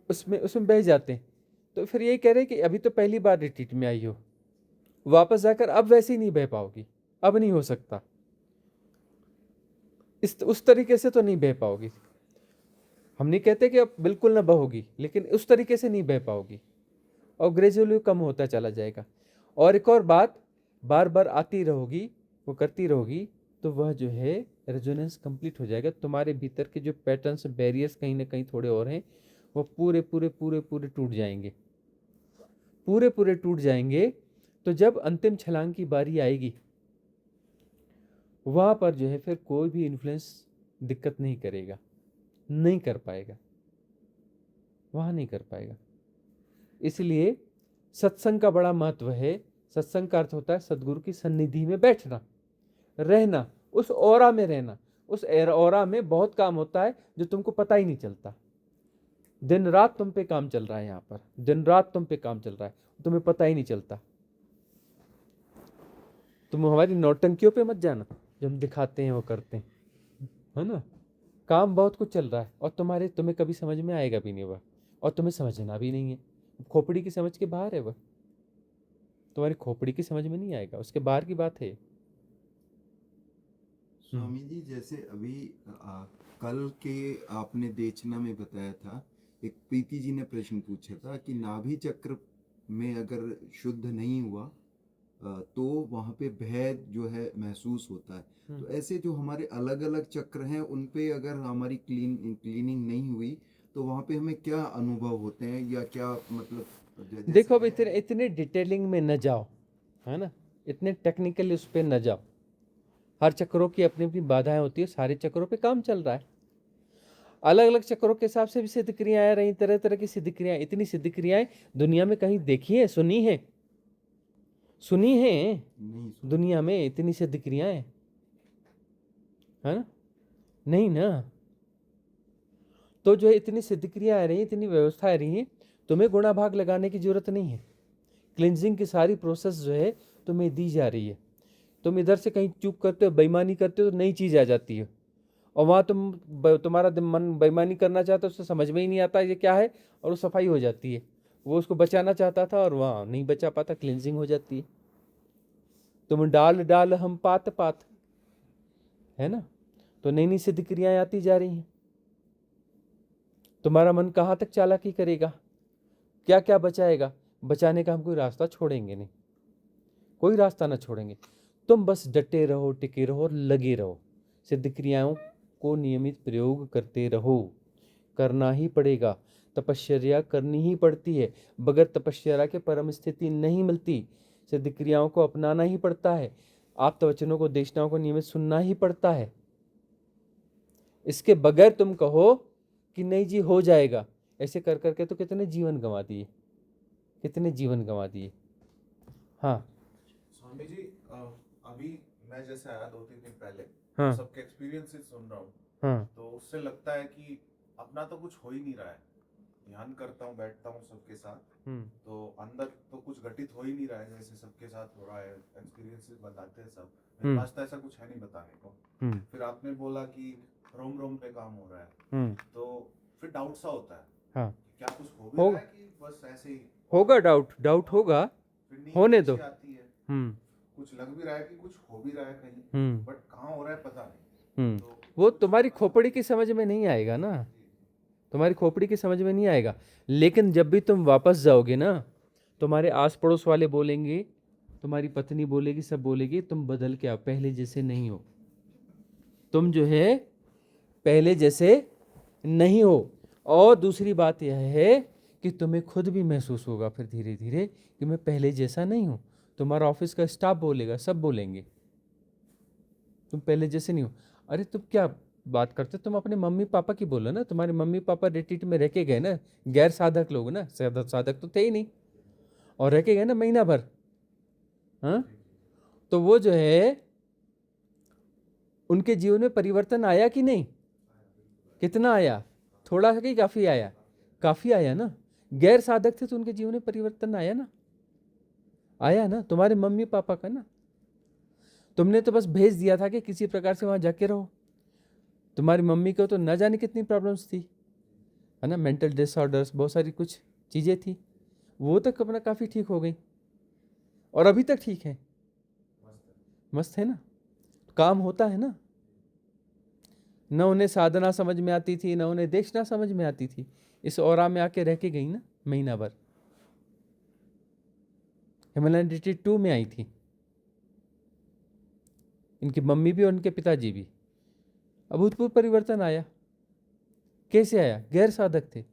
उसमें बह जाते उसमें बह जाते हैं। तो फिर ये कह रहे हैं कि अभी तो पहली बार रिट्रीट में आई हो, वापस जाकर अब वैसे ही नहीं बह पाओगी, अब नहीं हो सकता, उस तरीके से तो नहीं बह पाओगी। हम नहीं कहते कि अब बिल्कुल ना बहोगी, लेकिन उस तरीके से नहीं बह पाओगी, और ग्रेजुअली कम होता चला जाएगा। और एक और बात, बार बार आती रहोगी, वो करती रहोगी, तो वह जो है रेजोनेंस कंप्लीट हो जाएगा। तुम्हारे भीतर के जो पैटर्न्स बैरियर्स कहीं ना कहीं थोड़े और हैं वो पूरे पूरे पूरे पूरे टूट जाएंगे, पूरे पूरे टूट जाएंगे। तो जब अंतिम छलांग की बारी आएगी वहाँ पर जो है फिर कोई भी इन्फ्लुएंस दिक्कत नहीं करेगा, नहीं कर पाएगा, वहाँ नहीं कर पाएगा। इसलिए सत्संग का बड़ा महत्व है। सत्संग का अर्थ होता है सदगुरु की सन्निधि में बैठना, रहना, उस ऑरा में रहना। उस ऑरा में बहुत काम होता है जो तुमको पता ही नहीं चलता। दिन रात तुम पे काम चल रहा है, यहाँ पर दिन रात तुम पे काम चल रहा है, तुम्हें पता ही नहीं चलता। तुम हमारी नौटंकियों पे मत जाना, जो हम दिखाते हैं वो करते हैं, है ना। काम बहुत कुछ चल रहा है और तुम्हें कभी समझ में आएगा भी नहीं वह, और तुम्हें समझना भी नहीं है। खोपड़ी की समझ के बाहर है वह, तुम्हारी खोपड़ी की समझ में नहीं आएगा, उसके बाहर की बात है। स्वामी जी, जैसे अभी कल के आपने देचना में बताया था, एक प्रीति जी ने प्रश्न पूछा था कि नाभि चक्र में अगर शुद्ध नहीं हुआ तो वहाँ पे भय जो है महसूस होता है। तो ऐसे जो हमारे अलग अलग चक्र हैं उन पे अगर हमारी क्लीनिंग नहीं हुई तो वहाँ पे हमें क्या अनुभव होते हैं, या क्या मतलब देखो अब इतने डिटेलिंग में न जाओ, है ना, इतने टेक्निकली उस पर न जाओ। हर चक्रों की अपनी अपनी बाधाएं होती है, सारे चक्रों पे काम चल रहा है। अलग अलग चक्रों के हिसाब से भी सिद्ध क्रियाएं आ रही, तरह तरह की सिद्ध क्रियाएं। इतनी सिद्ध क्रियाएं दुनिया में कहीं देखी है, सुनी है? सुनी है नहीं दुनिया में इतनी सिद्ध क्रियाएं, है ना? नहीं ना। तो जो है इतनी सिद्ध क्रिया आ रही है, इतनी व्यवस्था आ रही है, तुम्हें गुणा भाग लगाने की जरूरत नहीं है। क्लिनजिंग की सारी प्रोसेस जो है तुम्हें दी जा रही है। तुम इधर से कहीं चूक करते हो, बेईमानी करते हो, तो नई चीज़ आ जाती है, और वहाँ तुम्हारा मन बेईमानी करना चाहता है, उससे समझ में ही नहीं आता ये क्या है, और वो सफाई हो जाती है। वो उसको बचाना चाहता था और वहाँ नहीं बचा पाता, क्लिनजिंग हो जाती है। तुम डाल डाल हम पात पात, है ना। तो नई नई सिद्ध क्रियाएं आती जा रही हैं। तुम्हारा मन कहाँ तक चालाकी करेगा, क्या क्या बचाएगा, बचाने का हम कोई रास्ता छोड़ेंगे नहीं, कोई रास्ता ना छोड़ेंगे। तुम बस डटे रहो, टिके रहो और लगे रहो, सिद्ध क्रियाओं को नियमित प्रयोग करते रहो। करना ही पड़ेगा, तपश्चर्या करनी ही पड़ती है। बगैर तपश्चर्या के परम स्थिति नहीं मिलती। सिद्ध क्रियाओं को अपनाना ही पड़ता है, आप वचनों को, देशनाओं को नियमित सुनना ही पड़ता है। इसके बगैर तुम कहो कि नहीं जी हो जाएगा, ऐसे कर करके तो कितने जीवन गंवा दिए, कितने जीवन गंवा दिए। हाँ स्वामी जी, अभी मैं जैसे आया 2-3 दिन पहले, हाँ सबके एक्सपीरियंसेस सुन रहा हूँ, हाँ तो उससे लगता है कि अपना तो कुछ हो ही नहीं रहा है। ध्यान करता हूँ, बैठता हूँ सबके साथ, तो अंदर तो कुछ घटित हो ही नहीं रहा है जैसे सबके साथ हो रहा है। एक्सपीरियंसेस बताते हैं सब, मेरे पास तो ऐसा कुछ है नहीं बताने को। फिर आपने बोला कि रोम रोम पे काम हो रहा है, तो फिर डाउट सा होता है, हाँ क्या कुछ हो भी रहा है कि बस ऐसे ही होगा, डाउट होगा, फिर नींद होने अच्छी दो। आती है, कुछ लग भी रहा है कि कुछ हो भी रहा है कहीं, बट कहाँ हो रहा है पता नहीं। तो वो तुम्हारी खोपड़ी की समझ में नहीं आएगा ना, तुम्हारी खोपड़ी की समझ में नहीं आएगा। लेकिन जब भी तुम वापस जाओगे ना, तुम्हारे आस पड़ोस वाले बोलेंगे, तुम्हारी पत्नी बोलेगी, सब बोलेगी तुम बदल के आओ, पहले जैसे नहीं हो, तुम जो है पहले जैसे नहीं हो। और दूसरी बात यह है कि तुम्हें खुद भी महसूस होगा फिर धीरे धीरे कि मैं पहले जैसा नहीं हूँ। तुम्हारा ऑफिस का स्टाफ बोलेगा, सब बोलेंगे तुम पहले जैसे नहीं हो। अरे तुम क्या बात करते, तुम अपने मम्मी पापा की बोलो ना। तुम्हारे मम्मी पापा रिट्रीट में रह के गए ना, गैर साधक लोग ना, साधक तो थे ही नहीं, और रह के गए ना महीना भर। हाँ, तो वो जो है उनके जीवन में परिवर्तन आया कि नहीं, कितना आया, थोड़ा सा कि काफी आया, काफी आया ना। गैर साधक थे तो उनके जीवन में परिवर्तन आया ना, आया ना। तुम्हारे मम्मी पापा का ना, तुमने तो बस भेज दिया था कि किसी प्रकार से वहां जाके रहो। तुम्हारी मम्मी को तो न जाने कितनी प्रॉब्लम्स थी, है ना, मेंटल डिसऑर्डर्स, बहुत सारी कुछ चीज़ें थी, वो तक अपना काफ़ी ठीक हो गई और अभी तक ठीक है, मस्त है ना। काम होता है ना। न उन्हें साधना समझ में आती थी, न उन्हें देखना समझ में आती थी, इस औरा में आके रह के गई ना महीना भर। हिमालयन रिट्रीट 2 में आई थी इनकी मम्मी भी और उनके पिताजी भी। अभूतपूर्व परिवर्तन आया। कैसे आया, गैर साधक थे।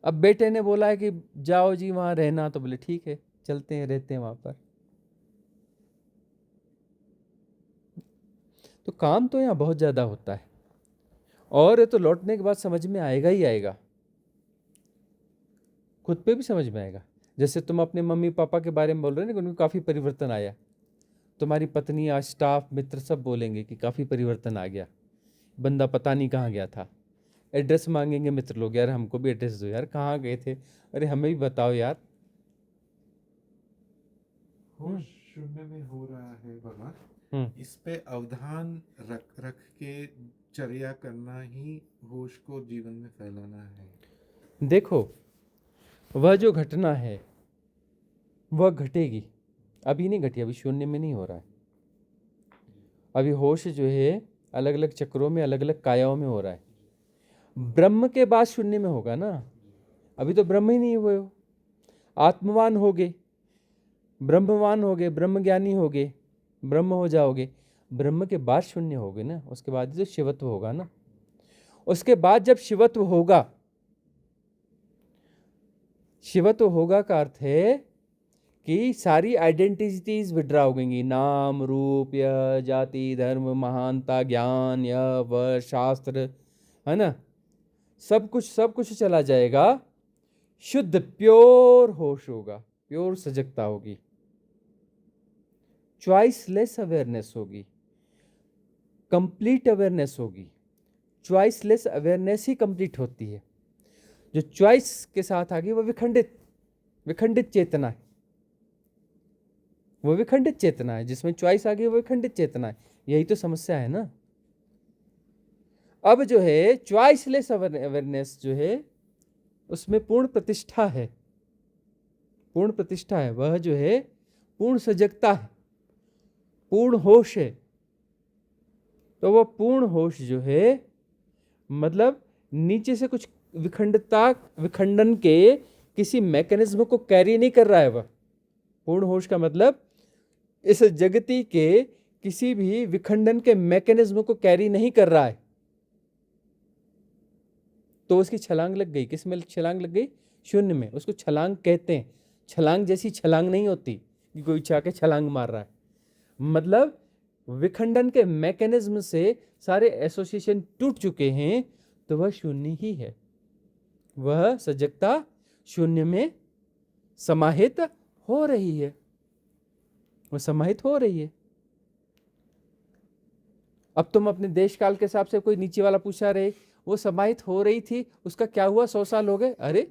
अब बेटे ने बोला है कि जाओ जी वहां रहना, तो बोले ठीक है चलते हैं, रहते हैं वहां पर। तो काम तो यहाँ बहुत ज्यादा होता है, और ये तो लौटने के बाद समझ में आएगा ही आएगा, खुद पे भी समझ में आएगा। जैसे तुम अपने मम्मी पापा के बारे में बोल रहे हो ना कि उनको काफी परिवर्तन आया, तुम्हारी पत्नी आज स्टाफ मित्र सब बोलेंगे कि काफी परिवर्तन आ गया, बंदा पता नहीं कहाँ गया था। एड्रेस मांगेंगे मित्र लोग, यार हमको भी एड्रेस दो यार, कहाँ गए थे, अरे हमें भी बताओ यार। होश शून्य में हो रहा है बाबा, इस पे अवधान रख के चर्या करना ही होश को जीवन में फैलाना है। देखो वह जो घटना है वह घटेगी, अभी नहीं घटी, अभी शून्य में नहीं हो रहा है। अभी होश जो है अलग अलग चक्रों में, अलग अलग कायाओं में हो रहा है। ब्रह्म के बाद शून्य में होगा ना, अभी तो ब्रह्म ही नहीं हुए हो। आत्मवान हो गए, ब्रह्मवान हो गए, ब्रह्म ज्ञानी हो गए, ब्रह्म हो जाओगे, ब्रह्म के बाद शून्य हो गए ना, उसके बाद जो शिवत्व होगा ना। उसके बाद जब शिवत्व होगा, शिवत्व होगा का अर्थ है कि सारी आइडेंटिटीज विड्रा हो गएंगी, नाम रूप, यह जाति धर्म महानता ज्ञान, यह वह शास्त्र, है ना, सब कुछ चला जाएगा। शुद्ध प्योर होश होगा, प्योर सजगता होगी, चॉइसलेस अवेयरनेस होगी, कंप्लीट अवेयरनेस होगी। चॉइसलेस अवेयरनेस ही कंप्लीट होती है। जो चॉइस के साथ आ गई वो विखंडित चेतना है, वो विखंडित चेतना है। जिसमें चॉइस आ गई वो विखंडित चेतना है। यही तो समस्या है ना। अब जो है चॉइसलेस अवेयरनेस जो है उसमें पूर्ण प्रतिष्ठा है, पूर्ण प्रतिष्ठा है, वह जो है पूर्ण सजगता है। पूर्ण होश है, तो वो पूर्ण होश जो है मतलब नीचे से कुछ विखंडन के किसी मैकेनिज्म को कैरी नहीं कर रहा है। वह पूर्ण होश का मतलब इस जगती के किसी भी विखंडन के मैकेनिज्म को कैरी नहीं कर रहा है। तो उसकी छलांग लग गई। किस में छलांग लग गई? शून्य में। उसको छलांग कहते हैं। छलांग जैसी छलांग नहीं होती कि कोई चाह के छलांग मार रहा है, मतलब विखंडन के मैकेनिज्म से सारे एसोसिएशन टूट चुके हैं, तो वह शून्य ही है। वह सजगता शून्य में समाहित हो रही है, वह समाहित हो रही है। अब तुम अपने देश काल के हिसाब से कोई नीचे वाला पूछा रहे, वो समाहित हो रही थी, उसका क्या हुआ? 100 साल हो गए। अरे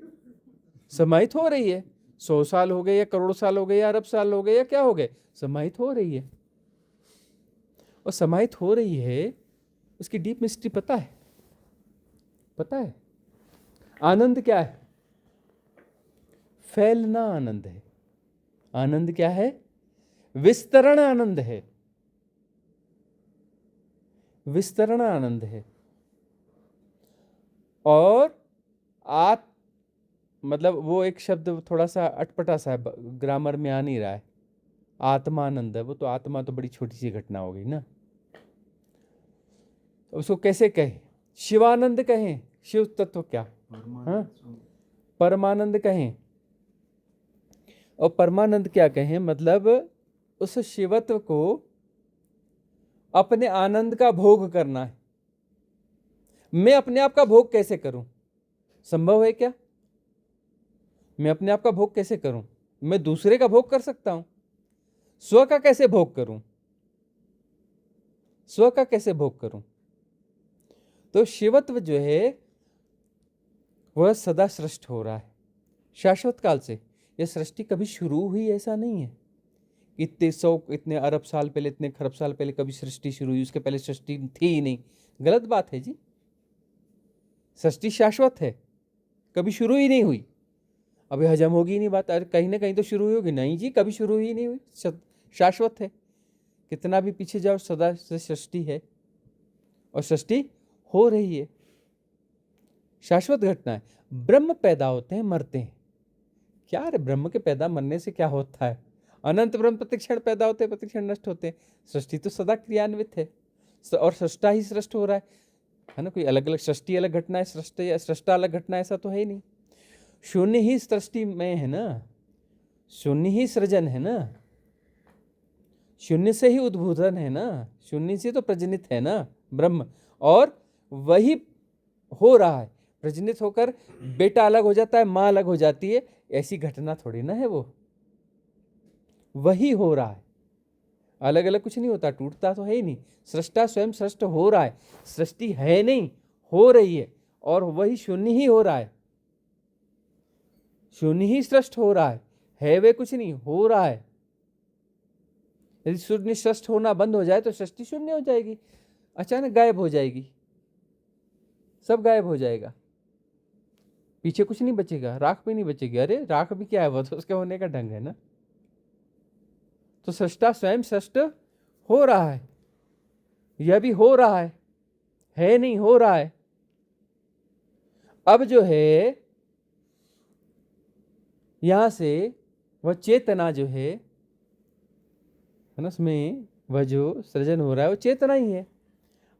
समाहित हो रही है। 100 साल हो गए या करोड़ साल हो गए या अरब साल हो गए या क्या हो गए, समाहित हो रही है। और समाहित हो रही है, उसकी डीप मिस्ट्री पता है? पता है आनंद क्या है? फैलना आनंद है। आनंद क्या है? विस्तरण आनंद है। विस्तरण आनंद है। और मतलब वो एक शब्द थोड़ा सा अटपटा सा है, ग्रामर में आ नहीं रहा है। आत्मानंद है वो, तो आत्मा तो बड़ी छोटी सी घटना हो गई ना। तो उसको कैसे कहें? शिवानंद कहें? शिव तत्व क्या? हाँ, परमानंद कहें। और परमानंद क्या कहें? मतलब उस शिवत्व को अपने आनंद का भोग करना है। मैं अपने आप का भोग कैसे करूं? संभव है क्या? मैं अपने आप का भोग कैसे करूं? मैं दूसरे का भोग कर सकता हूं, स्व का कैसे भोग करूं? स्व का कैसे भोग करूं? तो शिवत्व जो है वह सदा सृष्ट हो रहा है, शाश्वत काल से। यह सृष्टि कभी शुरू हुई ऐसा नहीं है। इतने अरब साल पहले, इतने खरब साल पहले कभी सृष्टि शुरू हुई, उसके पहले सृष्टि थी ही नहीं। गलत बात है जी। सृष्टि शाश्वत है, कभी शुरू ही नहीं हुई। अभी हजम होगी ही नहीं बात। अरे कहीं ना कहीं तो शुरू हुई होगी। नहीं जी, कभी शुरू ही नहीं हुई, शाश्वत है। कितना भी पीछे जाओ, सदा से सृष्टि है और सृष्टि हो रही है। शाश्वत घटना है। ब्रह्म पैदा होते हैं, मरते हैं। क्या रे, ब्रह्म के पैदा मरने से क्या होता है? अनंत ब्रह्म प्रतिक्षण पैदा होते हैं, प्रतिक्षण नष्ट होते हैं। सृष्टि तो सदा क्रियान्वित है और सृष्टा ही सृष्ट हो रहा है ना। कोई अलग अलग सृष्टि अलग घटना है, सृष्टा अलग घटना, ऐसा तो है ही नहीं। शून्य ही सृष्टि में है ना, शून्य ही सृजन है ना, शून्य से ही उद्भूतन है ना, शून्य से तो प्रजनित है ना ब्रह्म। और वही हो रहा है। प्रजनित होकर बेटा अलग हो जाता है, माँ अलग हो जाती है, ऐसी घटना थोड़ी ना है वो। वही हो रहा है, अलग अलग कुछ नहीं होता, टूटता तो है ही नहीं। सृष्टा स्वयं सृष्ट हो रहा है, सृष्टि है नहीं, हो रही है। और वही शून्य ही हो रहा है, शून्य ही सृष्ट हो रहा है वे कुछ नहीं, हो रहा है। यदि शून्य सृष्ट होना बंद हो जाए तो सृष्टि शून्य हो जाएगी, अचानक गायब हो जाएगी, सब गायब हो जाएगा, पीछे कुछ नहीं बचेगा, राख भी नहीं बचेगी। अरे राख भी क्या है, वो तो उसके होने का ढंग है ना। तो सृष्टा स्वयं सृष्ट हो रहा है, यह भी हो रहा है नहीं, हो रहा है। अब जो है यहां से वह चेतना जो है ना, उसमें वह जो सृजन हो रहा है वो चेतना ही है।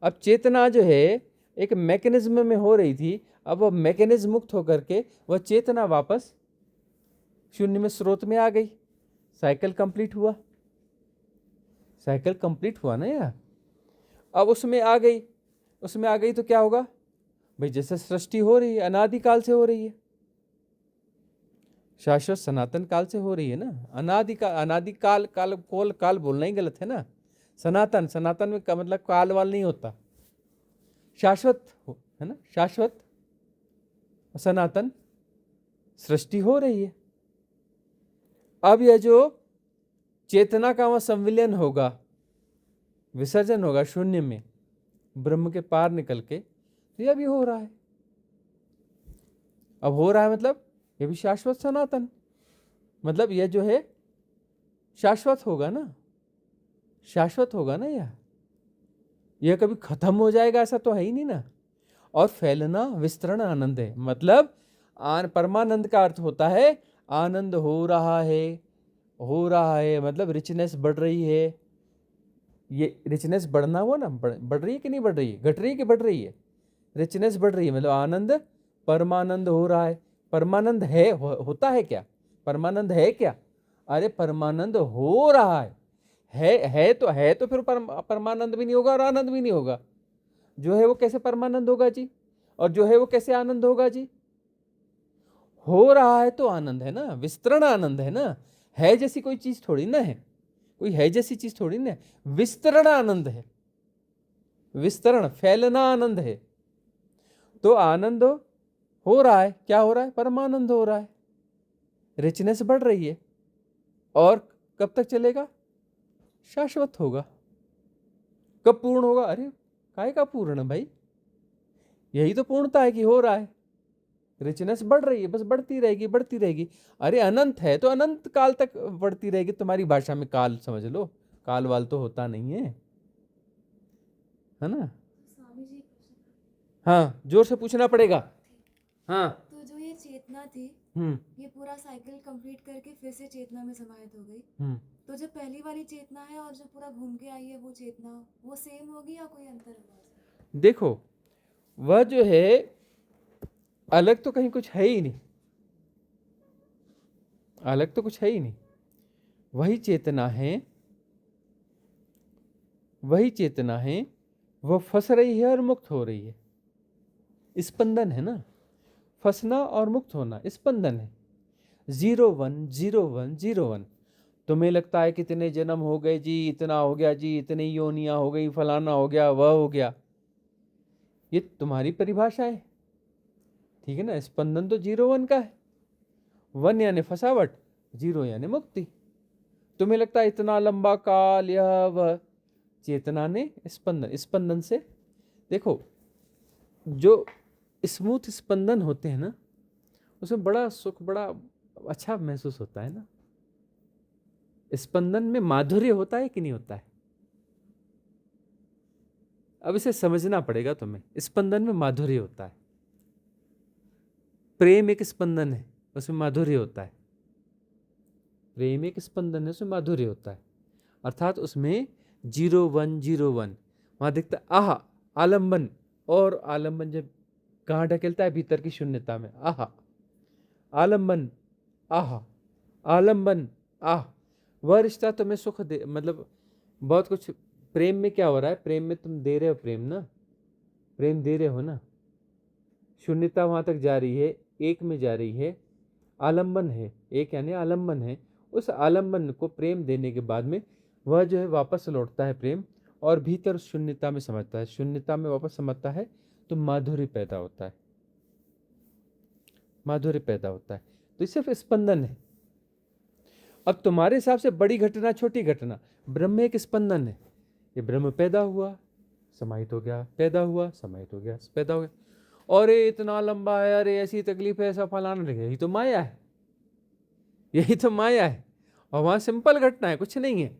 अब चेतना जो है एक मैकेनिज्म में हो रही थी, अब वह मैकेनिज्म मुक्त होकर के वह चेतना वापस शून्य में, स्रोत में आ गई। साइकिल कंप्लीट हुआ, साइकिल कंप्लीट हुआ ना यार। अब उसमें आ गई, उसमें आ गई तो क्या होगा भाई? जैसे सृष्टि हो रही है, अनादिकाल से हो रही है, शाश्वत सनातन काल से हो रही है ना। अनादिकाल, काल बोलना ही गलत है ना। सनातन, सनातन में का मतलब काल वाल नहीं होता, शाश्वत है ना, शाश्वत सनातन सृष्टि हो रही है। अब यह जो चेतना का वहां संविलियन होगा, विसर्जन होगा शून्य में, ब्रह्म के पार निकल के, तो यह भी हो रहा है। अब हो रहा है मतलब यह भी शाश्वत सनातन, मतलब यह जो है शाश्वत होगा ना। शाश्वत होगा ना यह कभी खत्म हो जाएगा ऐसा तो है ही नहीं ना। और फैलना विस्तरण आनंद है, मतलब परमानंद का अर्थ होता है आनंद हो रहा है, मतलब रिचनेस बढ़ रही है। ये रिचनेस बढ़ना हुआ ना, बढ़ रही है कि नहीं बढ़ रही है, घट रही है कि बढ़ रही है, रिचनेस बढ़ रही है, मतलब आनंद परमानंद हो रहा है। परमानंद है होता है क्या, परमानंद है क्या, अरे परमानंद हो रहा है तो फिर परमानंद भी नहीं होगा और आनंद भी नहीं होगा। जो है वो कैसे परमानंद होगा जी, और जो है वो कैसे आनंद होगा जी। हो रहा है तो आनंद है ना, विस्तरण आनंद है ना, है जैसी कोई चीज थोड़ी ना है, कोई है जैसी चीज थोड़ी ना है, विस्तरण आनंद है, विस्तरण फैलना आनंद है। तो आनंद हो रहा है, क्या हो रहा है, परमानंद हो रहा है, रिचनेस बढ़ रही है। और कब तक चलेगा, शाश्वत होगा। कब पूर्ण होगा, अरे काय का पूर्ण भाई, यही तो पूर्णता है कि हो रहा है, रिचनेस बढ़ रही है, बस बढ़ती रहेगी बढ़ती रहेगी। अरे अनंत है तो अनंत काल तक बढ़ती रहेगी। तुम्हारी भाषा में काल समझ लो, काल वाल तो होता नहीं है ना। स्वामी जी प्रश्न। हाँ जोर से पूछना पड़ेगा। हाँ तो जो ये चेतना थी, ये पूरा साइकिल कंप्लीट करके फिर से चेतना में समाहित हो गई। तो जो पहली वाली चेतना है और जो पूरा घूम के आई है वो चेतना, वो सेम होगी या कोई अंतर होगा? देखो वह जो है अलग तो कहीं कुछ है ही नहीं, अलग तो कुछ है ही नहीं, वही चेतना है, वही चेतना है, वह फंस रही है और मुक्त हो रही है। स्पंदन है ना, फंसना और मुक्त होना स्पंदन है। 01 01 01। तुम्हें लगता है कितने जन्म हो गए जी, इतना हो गया जी, इतनी योनियां हो गई, फलाना हो गया, वह हो गया, ये तुम्हारी परिभाषा है, ठीक है ना। स्पंदन तो 01 का है, 1 यानी फसावट, 0 यानी मुक्ति। तुम्हें लगता है इतना लंबा काल यह वह, चेतना ने स्पंदन, स्पंदन से देखो जो स्मूथ स्पंदन होते हैं ना, उसमें बड़ा सुख, बड़ा अच्छा महसूस होता है ना। स्पंदन में माधुर्य होता है कि नहीं होता है, अब इसे समझना पड़ेगा तुम्हें। स्पंदन में माधुर्य होता है, प्रेम एक स्पंदन है, उसमें माधुर्य होता है, प्रेम एक स्पंदन है, उसमें माधुर्य होता है। अर्थात उसमें 0101 वहां दिखता आह आलंबन, और आलंबन जब कहाँ ढकेलता है, भीतर की शून्यता में, आह आलंबन आह आलंबन आह। वह रिश्ता तुम्हें सुख दे, मतलब बहुत कुछ। प्रेम में क्या हो रहा है, प्रेम में तुम दे रहे हो प्रेम ना, प्रेम दे रहे हो ना, शून्यता वहां तक जा रही है, एक में जा रही है, आलंबन है, एक यानी आलंबन है। उस आलंबन को प्रेम देने के बाद में वह जो है वापस लौटता है प्रेम, और भीतर शून्यता में समझता है, शून्यता में वापस समझता है, तो माधुर्य पैदा होता है, माधुर्य पैदा होता है। तो ये सिर्फ स्पंदन है। अब तुम्हारे हिसाब से बड़ी घटना छोटी घटना, ब्रह्म एक स्पंदन है। ये ब्रह्म पैदा हुआ समाहित हो गया, पैदा हुआ समाहित हो गया, पैदा हो गया, और ये इतना लंबा है, अरे ऐसी तकलीफ है, ऐसा फलाना लगे, यही तो माया है, यही तो माया है। और वहां सिंपल घटना है, कुछ नहीं है,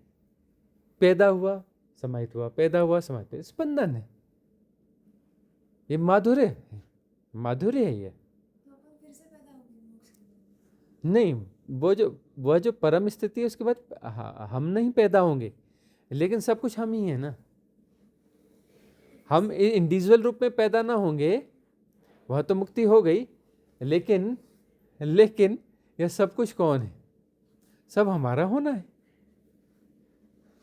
पैदा हुआ समाहित हुआ, पैदा हुआ समाहित हुआ, स्पंदन है, ये माधुर्य है, माधुर्य है ये। तो अपन फिर से पैदा होंगे मोक्ष के लिए? नहीं, वह जो परम स्थिति है उसके बाद हम नहीं पैदा होंगे, लेकिन सब कुछ हम ही है ना। हम इंडिविजुअल रूप में पैदा ना होंगे, वह तो मुक्ति हो गई, लेकिन यह सब कुछ कौन है, सब हमारा होना है।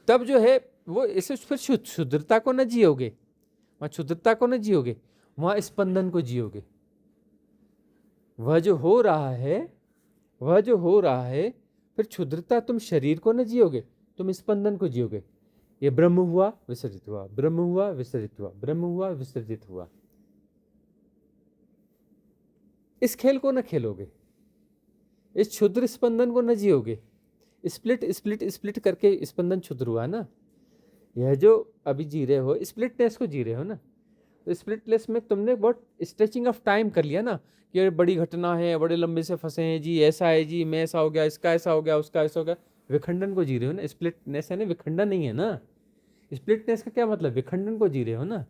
तब जो है वो इसे फिर शुद्धता को न जियोगे, वहाँ शुद्धता को न जियोगे, वहाँ स्पंदन को जियोगे। वह जो हो रहा है, वह जो हो रहा है, फिर क्षुद्रता, तुम शरीर को न जियोगे, तुम स्पंदन को जियोगे। ये ब्रह्म हुआ विसर्जित हुआ, ब्रह्म हुआ विसर्जित हुआ, ब्रह्म हुआ विसर्जित हुआ। इस खेल को न खेलोगे, इस क्षुद्र स्पंदन को न जियोगे। स्प्लिट स्प्लिट स्प्लिट करके स्पंदन क्षुद्र हुआ ना। यह जो अभी जी रहे हो, स्प्लिटनेस को जी रहे हो ना, तो स्प्लिटनेस में तुमने बहुत स्ट्रेचिंग ऑफ टाइम कर लिया ना, कि ये बड़ी घटना है, बड़े लंबे से फंसे हैं जी, ऐसा है जी, मैं ऐसा हो गया, इसका ऐसा हो गया, उसका ऐसा हो गया, विखंडन को जी रहे हो ना, स्प्लिटनेस है ना, विखंडन नहीं है ना। स्प्लिटनेस का क्या मतलब, विखंडन को जी रहे हो ना,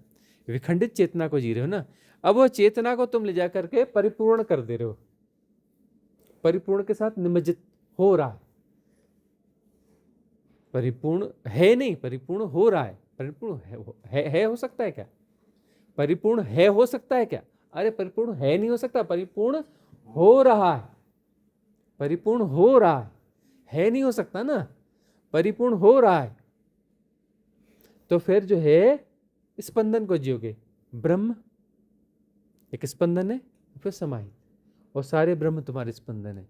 विखंडित चेतना को जी रहे हो ना। अब वो चेतना को तुम ले जा करके परिपूर्ण कर दे रहे हो, परिपूर्ण के साथ निमज्जित हो रहा है। परिपूर्ण है नहीं, परिपूर्ण हो रहा है। परिपूर्ण है हो सकता है क्या? परिपूर्ण है हो सकता है क्या? अरे परिपूर्ण है नहीं हो सकता, परिपूर्ण हो रहा है। परिपूर्ण हो रहा है नहीं हो सकता ना, परिपूर्ण हो रहा है। तो फिर जो है स्पंदन को जियोगे। ब्रह्म एक स्पंदन है, फिर समाहित, और सारे ब्रह्म तुम्हारे स्पंदन है।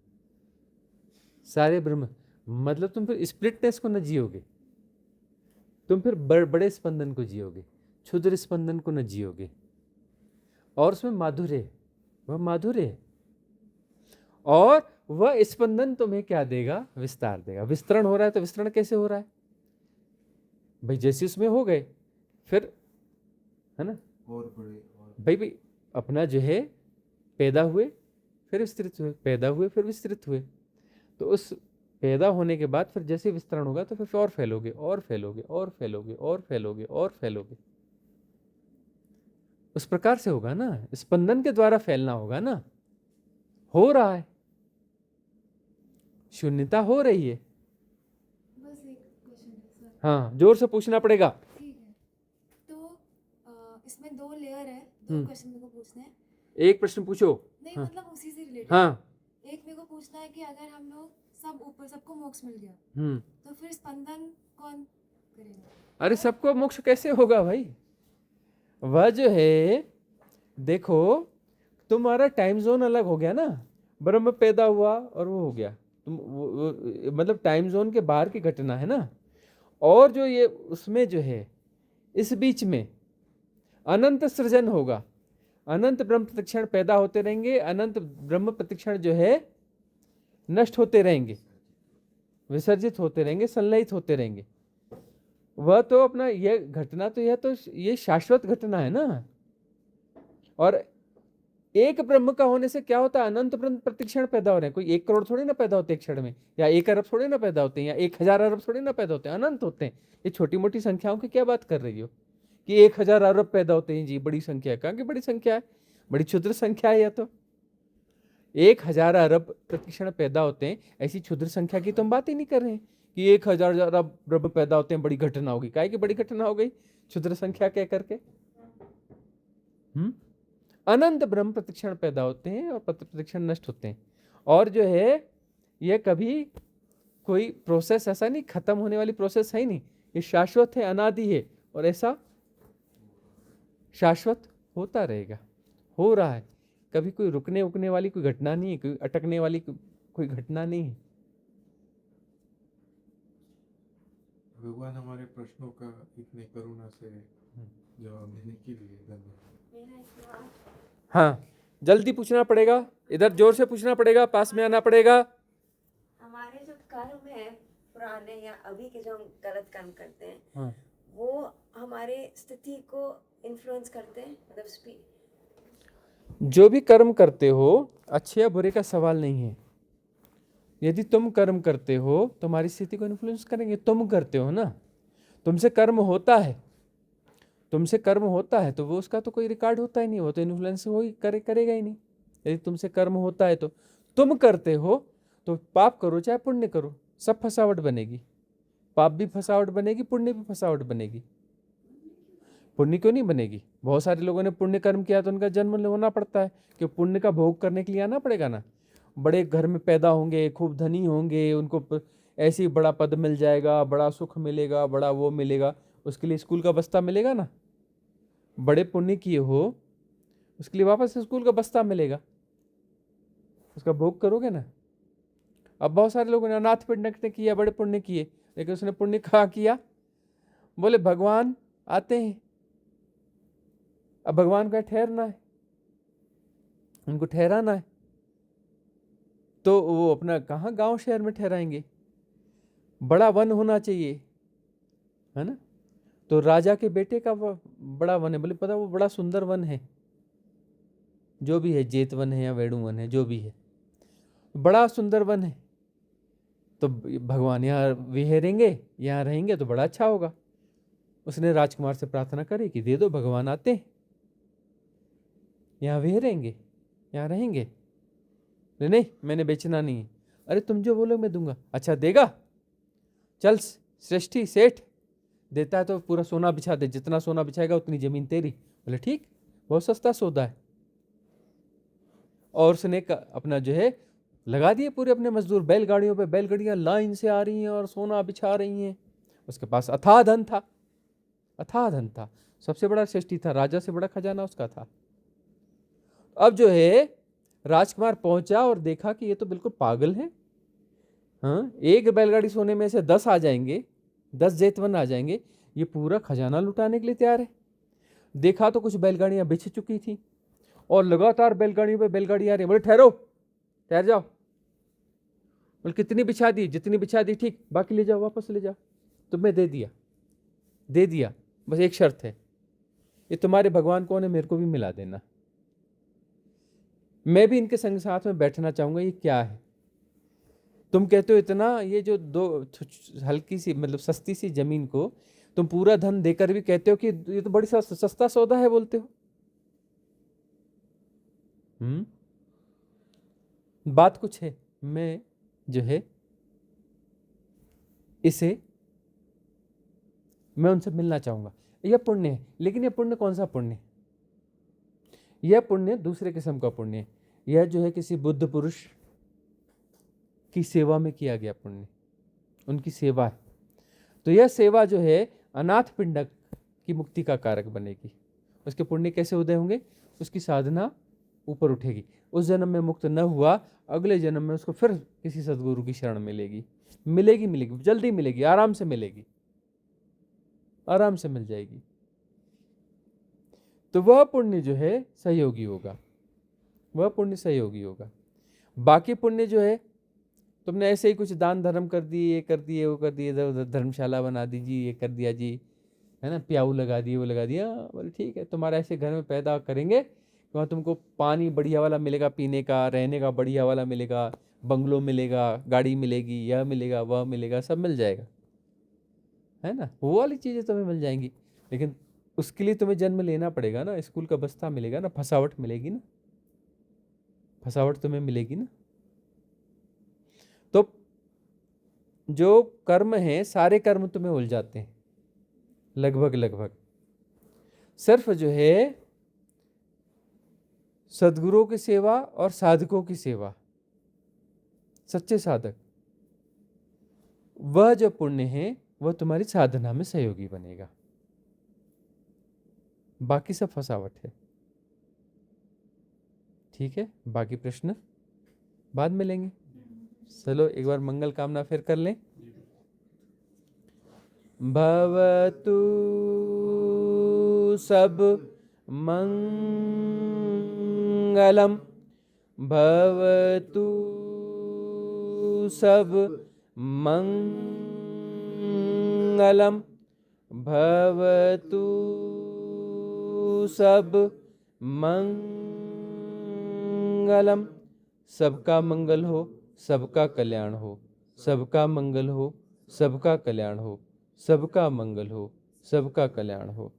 सारे ब्रह्म मतलब तुम फिर स्प्लिटनेस को न जियोगे, तुम फिर बड़े स्पंदन को जियोगे, क्षुद्र स्पंदन को न जियोगे। और उसमें माधुर्य है, वह माधुर्य है। और वह स्पंदन तुम्हें क्या देगा? विस्तार देगा। विस्तरण हो रहा है तो विस्तरण कैसे हो रहा है भाई? जैसे उसमें हो गए फिर, है ना, और बड़े और भाई अपना जो है पैदा हुए फिर विस्तृत हुए, पैदा हुए फिर विस्तृत हुए। तो उस पैदा होने के बाद फिर जैसे विस्तरण होगा तो फिर और फैलोगे और फैलोगे और फैलोगे और फैलोगे और फैलोगे। उस प्रकार से होगा ना, स्पंदन के द्वारा फैलना होगा ना। हो रहा है, शून्यता हो रही है। बस एक क्वेश्चन है सर। हाँ, जोर से पूछना पड़ेगा। ठीक है, तो इसमें 2 लेयर है, 2 क्वेश्चन मेरे को पूछने हैं। एक प्रश्न पूछो। नहीं हाँ। मतलब उसी से रिलेटेड। हाँ। एक मेरे को पूछना है कि अगर हम लोग सब ऊपर, सबको मोक्ष मिल गया, तो फिर स्पंदन कौन करेगा? अरे सबको मोक्ष कैसे होगा भाई? वह जो है देखो, तुम्हारा टाइम जोन अलग हो गया ना, ब्रह्म पैदा हुआ और वो हो गया, मतलब टाइम जोन के बाहर की घटना है ना। और जो ये उसमें जो है इस बीच में अनंत सृजन होगा, अनंत ब्रह्म प्रतिक्षण पैदा होते रहेंगे, अनंत ब्रह्म प्रतिक्षण जो है नष्ट होते रहेंगे, विसर्जित होते रहेंगे, संलयित होते रहेंगे। वह तो अपना यह घटना तो ये शाश्वत घटना है ना। और एक ब्रह्म का होने से क्या होता है? अनंत ब्रह्म प्रतिक्षण पैदा हो रहे हैं। कोई 1 करोड़ थोड़े ना पैदा होते एक क्षण में, या 1 अरब थोड़े ना पैदा होते हैं, या 1000 अरब थोड़े ना पैदा होते हैं, अनंत होते हैं। ये छोटी मोटी संख्याओं की क्या बात कर रही हो कि 1000 अरब पैदा होते हैं? जी बड़ी संख्या है। कहाँ की बड़ी संख्या है? बड़ी क्षुद्र संख्या है। या तो 1000 अरब प्रतिक्षण पैदा होते हैं, ऐसी क्षुद्र संख्या की तो हम बात ही नहीं कर रहे हैं कि 1000 अरब ब्रह्म पैदा होते हैं, बड़ी घटना होगी। काहे की बड़ी घटना हो गई? क्षुद्र संख्या कह करके। अनंत ब्रह्म प्रतिक्षण पैदा होते हैं और प्रतिक्षण नष्ट होते हैं। और जो है ये कभी कोई प्रोसेस ऐसा नहीं, खत्म होने वाली प्रोसेस है ही नहीं, ये शाश्वत है, अनादि है, और ऐसा शाश्वत होता रहेगा, हो रहा है। कभी कोई रुकने उकने वाली कोई घटना नहीं है, कोई अटकने वाली कोई घटना नहीं है। भगवान हमारे प्रश्नों का इतने करुणा से जवाब देने के लिए धन्यवाद। हाँ, जल्दी पूछना पड़ेगा, इधर जोर से पूछना पड़ेगा, पास में आना पड़ेगा। हमारे जो कर्म है पुराने या अभी के जो हम गलत कर्म करते हैं, हाँ। वो हमारे स्थिति को इन्फ्लुएंस करते हैं, मतलब जो भी कर्म करते हो, अच्छे या बुरे का सवाल नहीं है। यदि तुम कर्म करते हो तुम्हारी स्थिति को इन्फ्लुएंस करेंगे। तुम करते हो ना, तुमसे कर्म होता है, तुमसे कर्म होता है तो वो उसका तो कोई रिकॉर्ड होता ही नहीं, वो तो इन्फ्लुएंस हो ही करेगा ही नहीं। यदि तुमसे कर्म होता है तो तुम करते हो, तो पाप करो चाहे पुण्य करो, सब फसावट बनेगी। पाप भी फसावट बनेगी, पुण्य भी फसावट बनेगी। पुण्य क्यों नहीं बनेगी? बहुत सारे लोगों ने पुण्य कर्म किया तो उनका जन्म होना पड़ता है, कि पुण्य का भोग करने के लिए आना पड़ेगा ना। बड़े घर में पैदा होंगे, खूब धनी होंगे, उनको ऐसे ही बड़ा पद मिल जाएगा, बड़ा सुख मिलेगा, बड़ा वो मिलेगा, उसके लिए स्कूल का बस्ता मिलेगा ना। बड़े पुण्य किए हो उसके लिए वापस स्कूल का बस्ता मिलेगा, उसका भोग करोगे ना। अब बहुत सारे लोगों ने अनाथ पिंडक ने किया, बड़े पुण्य किए, लेकिन उसने पुण्य कहाँ किया? बोले भगवान आते हैं, अब भगवान का ठहरना है, उनको ठहराना है, तो वो अपना कहाँ गांव शहर में ठहराएंगे? बड़ा वन होना चाहिए, है ना। तो राजा के बेटे का बड़ा वन है, बोले पता वो बड़ा सुंदर वन है, जो भी है, जेत वन है या वेणु वन है, जो भी है, बड़ा सुंदर वन है। तो भगवान यहाँ विहेरेंगे, यहाँ रहेंगे तो बड़ा अच्छा होगा। उसने राजकुमार से प्रार्थना करी कि दे दो, भगवान आते हैं, यहाँ विहेरेंगे, यहाँ रहेंगे। नहीं नहीं, मैंने बेचना नहीं है। अरे तुम जो बोलो मैं दूंगा। अच्छा देगा, चल श्रेष्ठी सेठ देता है तो पूरा सोना बिछा दे, जितना सोना बिछाएगा उतनी जमीन तेरी। बोले ठीक, बहुत सस्ता सौदा है। और उसने अपना जो है लगा दिए पूरे अपने मजदूर बैलगाड़ियों पे, बैलगाड़ियां लाइन से आ रही हैं और सोना बिछा रही हैं। उसके पास अथाह धन था, अथाह धन था, सबसे बड़ा श्रेष्ठी था, राजा से बड़ा खजाना उसका था। अब जो है राजकुमार पहुंचा और देखा कि ये तो बिल्कुल पागल है। हाँ, एक बैलगाड़ी सोने में से 10 आ जाएंगे, 10 जेतवन आ जाएंगे, ये पूरा खजाना लुटाने के लिए तैयार है। देखा तो कुछ बैलगाड़ियां बिछ चुकी थी और लगातार बैलगाड़ियों पे बैलगाड़ी आ रही है। बोले ठहरो, ठहर जाओ। बोले कितनी बिछा दी? जितनी बिछा दी ठीक, बाकी ले जाओ, वापस ले जाओ। तुम्हें दे दिया, दे दिया, बस एक शर्त है, ये तुम्हारे भगवान कौन है मेरे को भी मिला देना। मैं भी इनके संग साथ में बैठना चाहूंगा। ये क्या है? तुम कहते हो इतना, ये जो दो हल्की सी मतलब सस्ती सी जमीन को तुम पूरा धन देकर भी कहते हो कि ये तो बड़ी सस्ता सौदा है, बोलते हो। बात कुछ है। मैं जो है इसे मैं उनसे मिलना चाहूंगा। यह पुण्य है, लेकिन यह पुण्य कौन सा पुण्य है? यह पुण्य दूसरे किस्म का पुण्य है। यह जो है किसी बुद्ध पुरुष की सेवा में किया गया पुण्य, उनकी सेवा है। तो यह सेवा जो है अनाथ पिंडक की मुक्ति का कारक बनेगी। उसके पुण्य कैसे उदय होंगे? उसकी साधना ऊपर उठेगी। उस जन्म में मुक्त न हुआ, अगले जन्म में उसको फिर किसी सदगुरु की शरण मिलेगी, मिलेगी, मिलेगी, जल्दी मिलेगी, आराम से मिलेगी, आराम से मिल जाएगी। तो वह पुण्य जो है सहयोगी होगा, वह पुण्य सहयोगी होगा। बाकी पुण्य जो है तुमने ऐसे ही कुछ दान धर्म कर दिए, ये कर दिए, वो कर दिए, इधर उधर धर्मशाला बना दीजिए, ये कर दिया जी, है ना, प्याऊ लगा दिए, वो लगा दिया। बोले ठीक है, तुम्हारा ऐसे घर में पैदा करेंगे वहाँ तुमको पानी बढ़िया वाला मिलेगा, पीने का, रहने का बढ़िया वाला मिलेगा, बंगलो मिलेगा, गाड़ी मिलेगी, यह मिलेगा, वह मिलेगा, सब मिल जाएगा, है ना, वो वाली चीज़ें तुम्हें मिल जाएंगी। लेकिन उसके लिए तुम्हें जन्म लेना पड़ेगा ना, स्कूल का बस्ता मिलेगा ना, फसावट मिलेगी ना, फसावट तुम्हें मिलेगी ना। तो जो कर्म है, सारे कर्म तुम्हें उलझाते हैं लगभग लगभग। सिर्फ जो है सद्गुरुओं की सेवा और साधकों की सेवा, सच्चे साधक, वह जो पुण्य है वह तुम्हारी साधना में सहयोगी बनेगा। बाकी सब फसावट है। ठीक है, बाकी प्रश्न बाद में लेंगे। चलो एक बार मंगल कामना फिर कर लें। भवतु सब मंगलम, भवतु सब मंगलम, भवतु सब मंगलम। सबका मंगल हो, सबका कल्याण हो, सबका मंगल हो, सबका कल्याण हो, सबका मंगल हो, सबका कल्याण हो।